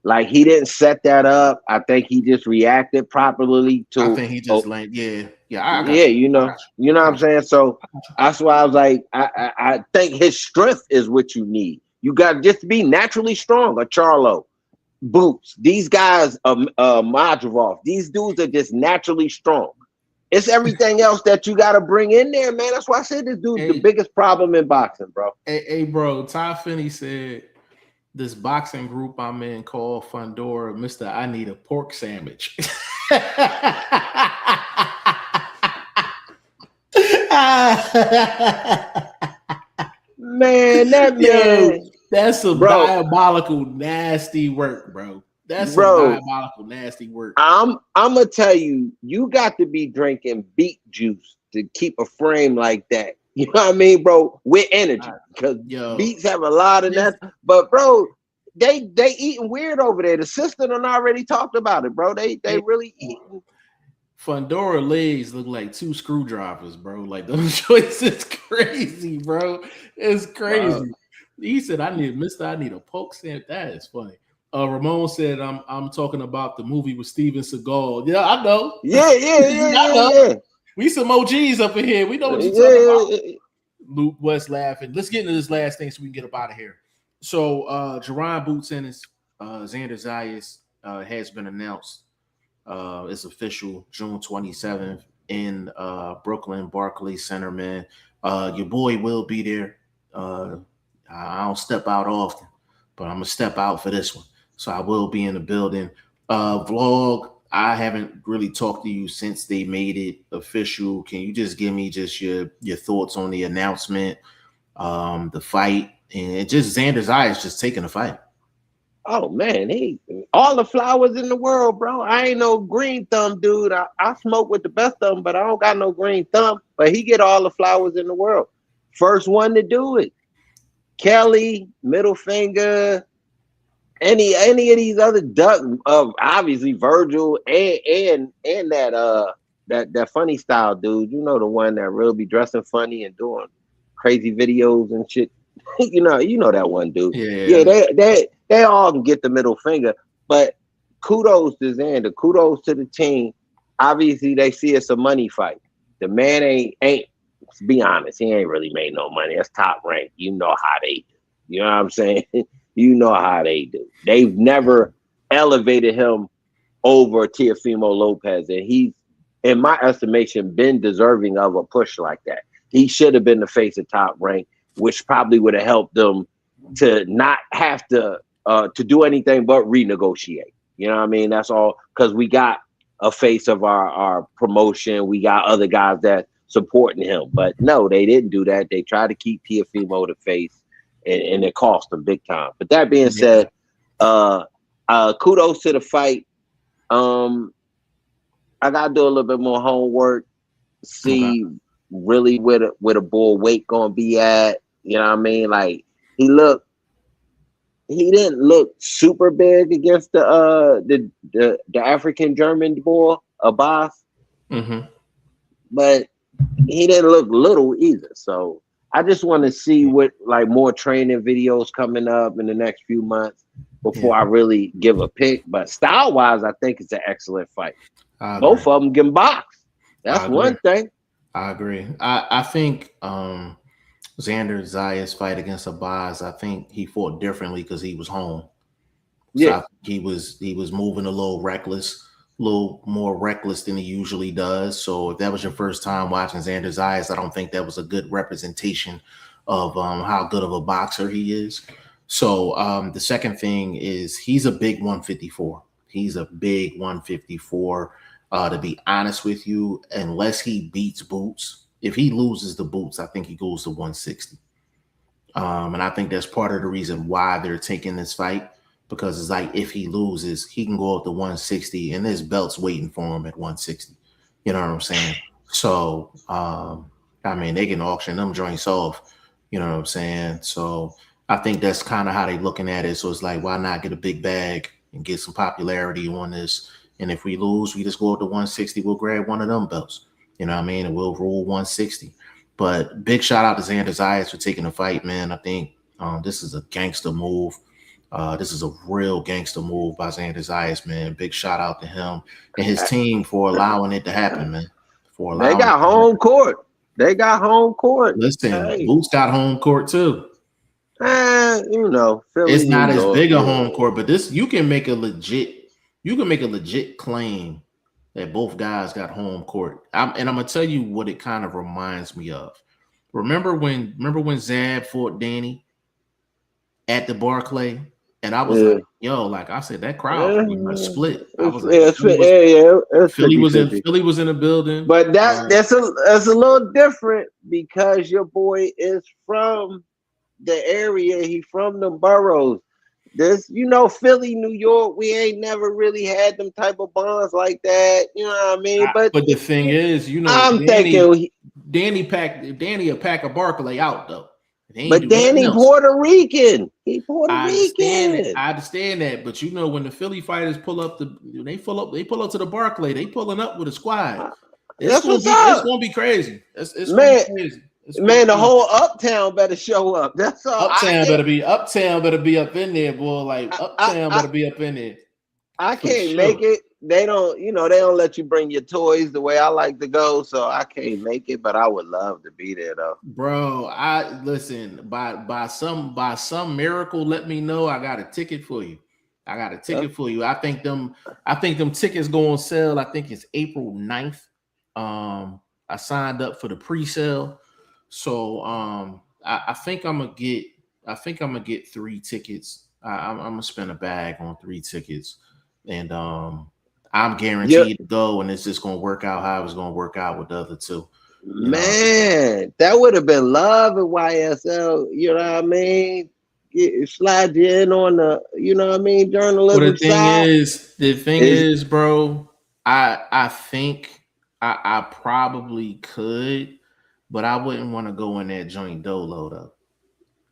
Like he didn't set that up. I think he just reacted properly I to. think he just like, I got Yeah, you. I got you know I what I'm got you. saying. So that's why I was like, I think his strength is what you need. You got to just be naturally strong. A Charlo, Boots, these guys, Madravov, these dudes are just naturally strong. It's everything else that you got to bring in there, man. That's why I said this dude's the Hey, biggest problem in boxing, bro. hey, bro, Ty Finney said this boxing group I'm in called Fundora, Mr. I Need a Pork Sandwich. Man, that Yo, man, that's some bro, diabolical, nasty work, bro. That's some bro. diabolical, nasty work. I'm gonna tell you, you got to be drinking beet juice to keep a frame like that. You know what I mean, bro? With energy, because Yo, beets have a lot of this that. But bro, they eating weird over there. The sister done already talked about it, bro. They really eating. Fundora legs look like two screwdrivers, bro. Like those choices crazy, bro. It's Bro. crazy. He said, I need a poke stamp. That is funny. Ramon said, I'm talking about the movie with Steven Seagal. Yeah, I know. Yeah, I know. yeah. We some OGs up in here. We know what you're talking about. Luke West laughing. Let's get into this last thing so we can get up out of here. So Jerron Boots and his Xander Zayas has been announced. It's official June 27th in Brooklyn Barclays Center, man. Your boy will be there. I don't step out often, but I'm gonna step out for this one. So I will be in the building. Vlog, I haven't really talked to you since they made it official. Can you just give me just your thoughts on the announcement, the fight, and just Xander's eyes just taking the fight? Oh man, he all the flowers in the world, bro. I ain't no green thumb dude. I smoke with the best of them, but I don't got no green thumb. But he get all the flowers in the world. First one to do it. Kelly, middle finger, any of these other duck obviously Virgil and that funny style dude. You know the one that really be dressing funny and doing crazy videos and shit. you know that one dude. Yeah, they all can get the middle finger, but kudos to Xander, kudos to the team. Obviously, they see it's a money fight. The man ain't. Let's be honest, he ain't really made no money. That's Top Rank. You know how they do. You know what I'm saying? You know how they do. They've never elevated him over Teofimo Lopez, and he's, in my estimation, been deserving of a push like that. He should have been the face of Top Rank, which probably would have helped them to not have to do anything but renegotiate. You know what I mean? That's all, because we got a face of our promotion. We got other guys that supporting him. But no, they didn't do that. They tried to keep Teofimo the face, and it cost them big time. But that being said, kudos to the fight. I gotta do a little bit more homework, see really where the bull weight gonna be at. You know what I mean? Like he didn't look super big against the African German boy, Abbas. But he didn't look little either. So I just want to see what like more training videos coming up in the next few months before I really give a pick. But style wise, I think it's an excellent fight. Both of them can box. That's one thing. I agree. I think Xander Zayas fight against Abbas, I think he fought differently because he was home. So he was moving a little reckless, a little more reckless than he usually does. So if that was your first time watching Xander Zayas, I don't think that was a good representation of how good of a boxer he is. So the second thing is he's a big 154. He's a big 154. To be honest with you, unless he beats Boots, if he loses the Boots, I think he goes to 160. And I think that's part of the reason why they're taking this fight, because it's like if he loses, he can go up to 160 and there's belts waiting for him at 160. You know what I'm saying? So, I mean, they can auction them joints off. You know what I'm saying? So I think that's kind of how they're looking at it. So it's like, why not get a big bag and get some popularity on this? And if we lose, we just go up to 160. We'll grab one of them belts. You know what I mean? And we'll rule 160. But big shout out to Xander Zayas for taking the fight, man. I think this is a gangster move. This is a real gangster move by Xander Zayas, man. Big shout out to him and his team for allowing it to happen, man. They got home court. They got home court. Listen, Boots got home court too. You know, Philly, it's not as big a home court, but this you can make a legit claim that both guys got home court. And I'm gonna tell you what it kind of reminds me of. Remember when Zab fought Danny at the Barclay? And I was like, yo, like I said, that crowd pretty much split. I was like, Philly was in the building. But that's a little different because your boy is from the area. He from the boroughs. This, Philly, New York, we ain't never really had them type of bonds like that. You know what I mean? But the thing is, I'm thinking Danny a pack of Barclay out though. But Danny Puerto Rican. He Puerto Rican. I understand that, but when the Philly fighters pull up to the Barclay, they pulling up with a squad. It's gonna be crazy. It's gonna be crazy. The whole Uptown better show up. That's all. Uptown better be up in there, boy. Like Uptown better be up in there. I can't make it. They don't let you bring your toys the way I like to go, so I can't make it. But I would love to be there, though. Bro, I listen. By some miracle, let me know. I got a ticket for you. I think them tickets go on sale. I think it's April 9th. I signed up for the pre-sale, so I think I'm gonna get 3 tickets. I'm gonna spend a bag on 3 tickets, and I'm guaranteed to go, and it's just gonna work out how it's gonna work out with the other 2. Man, that would have been love at YSL. You know what I mean? Slide you in on the, journalism. Well, the thing is, bro. I think I probably could, but I wouldn't want to go in that joint dolo though.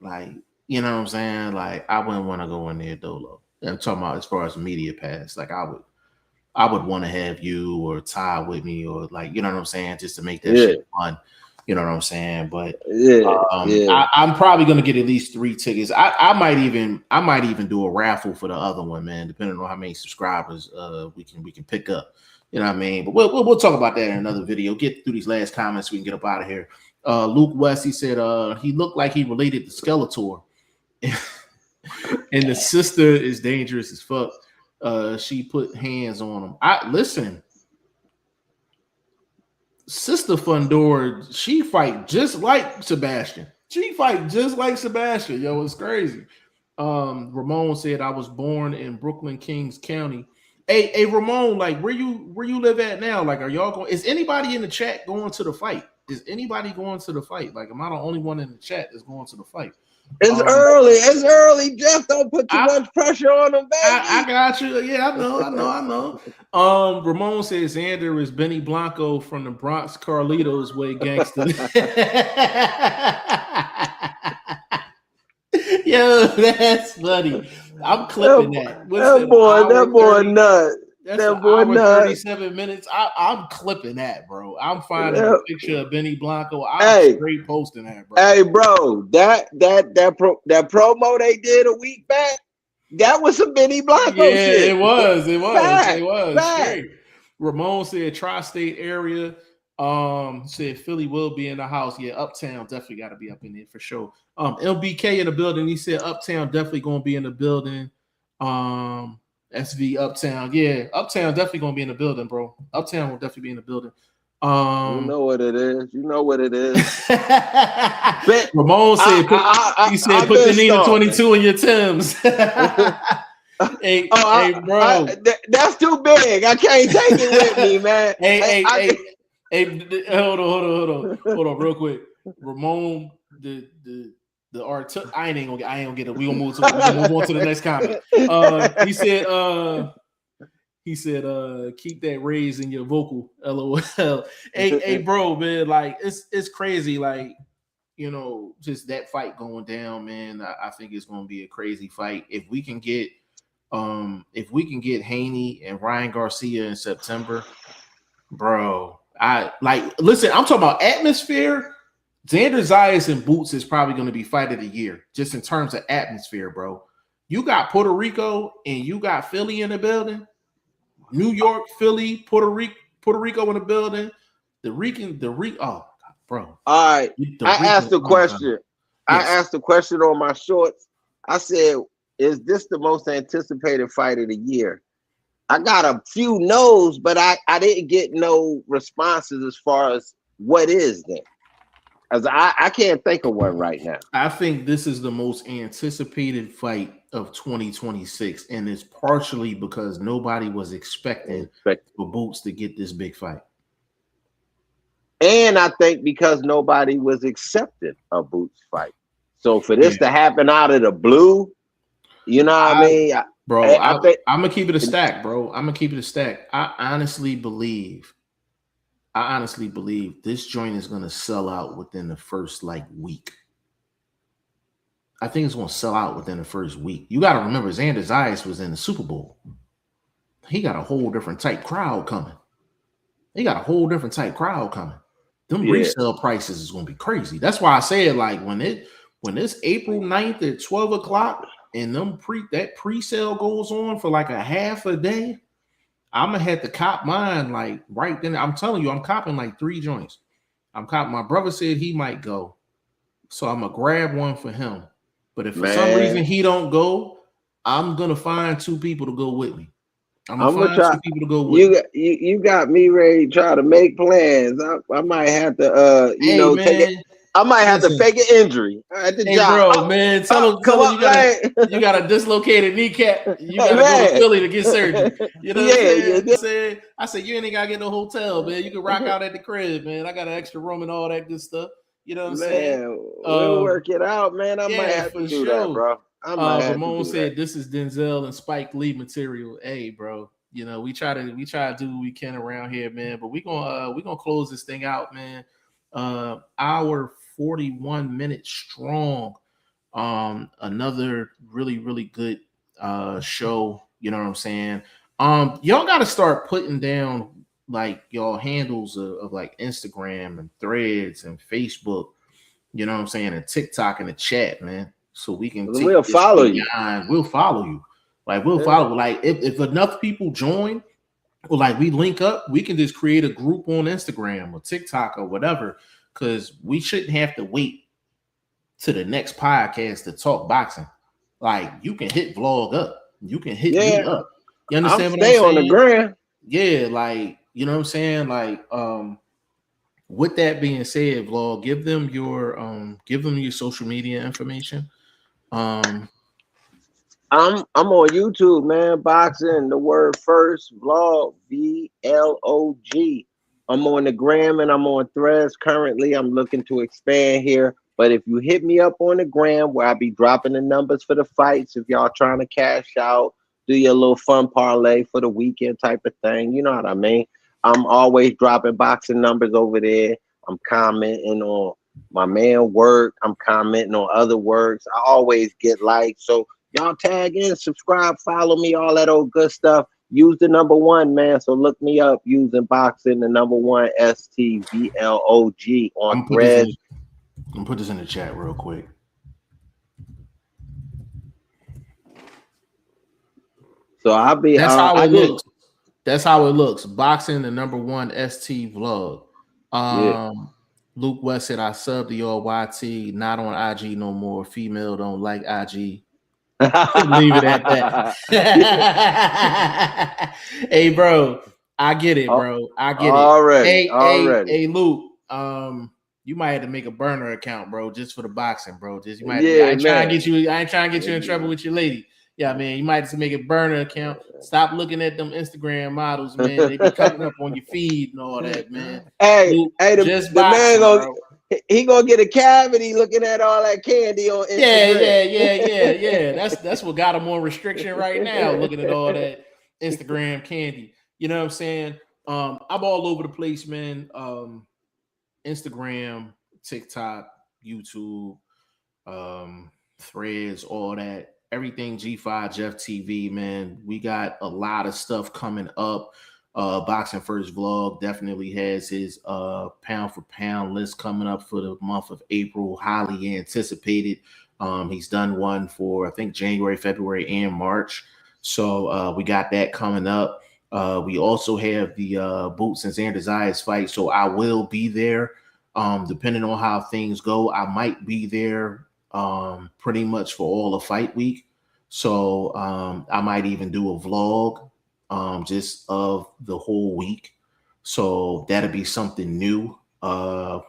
Like, you know what I'm saying? Like, I wouldn't want to go in there dolo. I'm talking about as far as media pass. Like, I would want to have you or Ty with me, or like, you know what I'm saying, just to make that shit fun. You know what I'm saying? But I'm probably gonna get at least 3 tickets. I might even do a raffle for the other one, man, depending on how many subscribers we can pick up. You know what I mean? But we'll talk about that in another video. Get through these last comments so we can get up out of here. Luke West, he said he looked like he related to Skeletor. And the sister is dangerous as fuck. She put hands on him. Listen, Sister Fundora, she fight just like Sebastian. Yo, it's crazy. Ramon said, I was born in Brooklyn, Kings County. Hey, Ramon, like where you live at now? Like, are y'all going? Is anybody in the chat going to the fight? Is anybody going to the fight? Like, am I the only one in the chat that's going to the fight? It's early. Jeff, don't put too much pressure on him, baby. I got you. Yeah, I know. Ramon says Xander is Benny Blanco from the Bronx Carlitos way gangster. Yo, that's funny. I'm clipping that. That boy nuts. That boy nuts. 37 minutes. I'm clipping that, bro. I'm finding a picture of Benny Blanco. I'm straight posting that, bro. Hey, bro, that promo they did a week back, that was some Benny Blanco shit. It was. Great. Ramon said tri-state area. Said Philly will be in the house. Yeah, Uptown definitely got to be up in there for sure. LBK in the building. He said Uptown definitely going to be in the building. SV Uptown. Yeah, Uptown definitely going to be in the building, bro. Uptown will definitely be in the building. You know what it is. Ramon said, put the Nina 22 in your Timbs. Hey, bro. That's too big. I can't take it with me, man. Hey, hold on, real quick. Ramon, the art. I ain't gonna get it. We gonna move on to the next comment. He said, keep that raise in your vocal. LOL. Hey, bro, man, like it's crazy. Like, just that fight going down, man. I think it's gonna be a crazy fight. If we can get Haney and Ryan Garcia in September, bro. Listen, I'm talking about atmosphere. Xander Zayas and Boots is probably going to be fight of the year, just in terms of atmosphere, bro. You got Puerto Rico and you got Philly in the building. New York, Philly, Puerto Rico in the building. Oh, bro. All right. I asked the question. Yes. I asked the question on my shorts. I said, is this the most anticipated fight of the year? I got a few no's, but I didn't get no responses as far as what is then. As I can't think of one right now. I think this is the most anticipated fight of 2026, and it's partially because nobody was expecting for Boots to get this big fight. And I think because nobody was accepting a Boots fight. So for this to happen out of the blue, you know what I mean? Bro, I'm going to keep it a stack, bro. I'm going to keep it a stack. I honestly believe this joint is going to sell out within the first week. I think it's going to sell out within the first week. You got to remember, Xander Zayas was in the Super Bowl. He got a whole different type crowd coming. Them resale prices is going to be crazy. That's why I said, when it's April 9th at 12 o'clock and that pre-sale goes on for a half a day, I'm gonna have to cop mine right then. I'm telling you, I'm copping 3 joints. My brother said he might go, so I'm gonna grab one for him. But if for some reason he don't go, I'm gonna find 2 people to go with me. I'm gonna find 2 people to go with me. You got me ready to try to make plans. I might have to take it. I might have to fake an injury at the job. Bro, man, tell him you got a dislocated kneecap. You got to go to Philly to get surgery. You know what I'm saying? I said, you ain't got to get no hotel, man. You can rock out at the crib, man. I got an extra room and all that good stuff. You know what I'm saying? We'll work it out, man. I might have to do that, bro. Ramon said this is Denzel and Spike Lee material. Hey, bro. We try to do what we can around here, man. But we're gonna close this thing out, man. Hour 41 minutes strong. Another really, really good show. You know what I'm saying? Y'all got to start putting down y'all handles of Instagram and Threads and Facebook. You know what I'm saying? And TikTok in the chat, man. So we can we'll follow you. We'll follow you. We'll follow. If enough people join, we link up, we can just create a group on Instagram or TikTok or whatever. Because we shouldn't have to wait to the next podcast to talk boxing. You can hit vlog up. You can hit me up. You understand what I'm saying? Stay on the gram. Yeah, you know what I'm saying? With that being said, vlog, give them your social media information. I'm on YouTube, man. Boxing, the word first, vlog, VLOG. I'm on the gram and I'm on Threads. Currently, I'm looking to expand here. But if you hit me up on the gram, where I'll be dropping the numbers for the fights, if y'all trying to cash out, do your little fun parlay for the weekend type of thing. You know what I mean? I'm always dropping boxing numbers over there. I'm commenting on my man work. I'm commenting on other works. I always get likes. So y'all tag in, subscribe, follow me, all that old good stuff. Use the number 1, man. So look me up using boxing, the number 1 STVLOG on Threads. I'm gonna put this in the chat real quick. So I'll be. That's how it looks. That's how it looks. Boxing, the number 1 ST vlog. Luke West said, I subbed to your YT, not on IG no more. Female don't like IG. Leave it at that. Hey, bro, I get it, bro. I get it. Already. Hey, Luke. You might have to make a burner account, bro, just for the boxing, bro. I ain't trying to get you in trouble with your lady. Yeah, man, you might have to make a burner account. Stop looking at them Instagram models, man. They be coming up on your feed and all that, man. Hey, the man gonna get a cavity looking at all that candy on Instagram. Yeah. That's what got him on restriction right now, looking at all that Instagram candy. You know what I'm saying? I'm all over the place, man. Instagram, TikTok, YouTube, Threads, all that. Everything G5 Jeff TV, man. We got a lot of stuff coming up. Boxing First Vlog definitely has his pound for pound list coming up for the month of April, highly anticipated. He's done one for I think January, February, and March. So we got that coming up. We also have the Boots and Xander Zayas fight. So I will be there. Depending on how things go, I might be there pretty much for all of fight week. So I might even do a vlog just of the whole week. So that'll be something new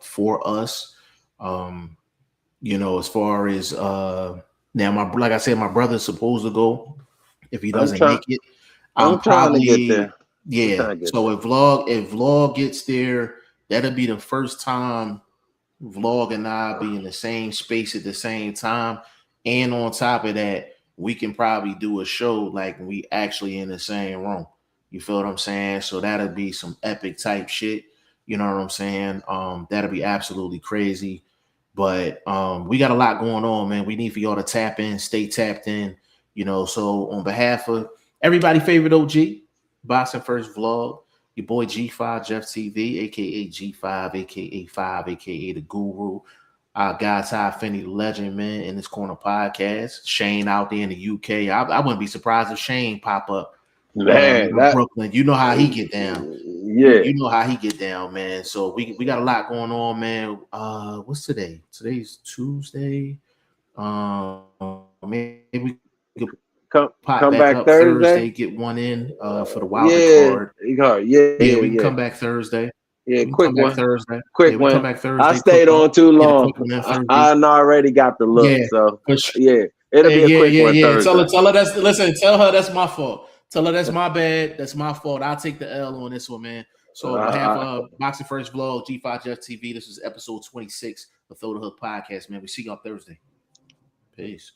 for us. As far as now, like I said, my brother's supposed to go. If he doesn't make it, I'm trying to get there. So if vlog gets there, that'll be the first time Vlog and I be in the same space at the same time. And on top of that, we can probably do a show like we actually in the same room. You feel what I'm saying? So that'll be some epic type shit. You know what I'm saying? That'll be absolutely crazy. But we got a lot going on, man. We need for y'all to tap in, stay tapped in. So on behalf of everybody favorite OG, Boxing First Vlog, your boy G5 Jeff TV, aka G5, aka 5, aka the Guru, our guy Ty Finney, the legend, man, in this corner podcast. Shane out there in the UK. I wouldn't be surprised if Shane pop up. Man, Brooklyn. You know how he get down. Yeah. You know how he get down, man. So we got a lot going on, man. What's today? Today's Tuesday. Maybe we could come back up Thursday. Get one in for the wild card. Yeah, we can come back Thursday. Yeah, quick one. Thursday. Quick one. Come back Thursday. I stayed on too long. I already got the look. It'll be a quick one Thursday. Tell her tell her that's my fault. Tell her that's my bad. That's my fault. I'll take the L on this one, man. So on behalf of Boxing First Vlog, G5 Jeff TV, this is episode 26 of Throw the Hook Podcast, man. We see you on Thursday. Peace.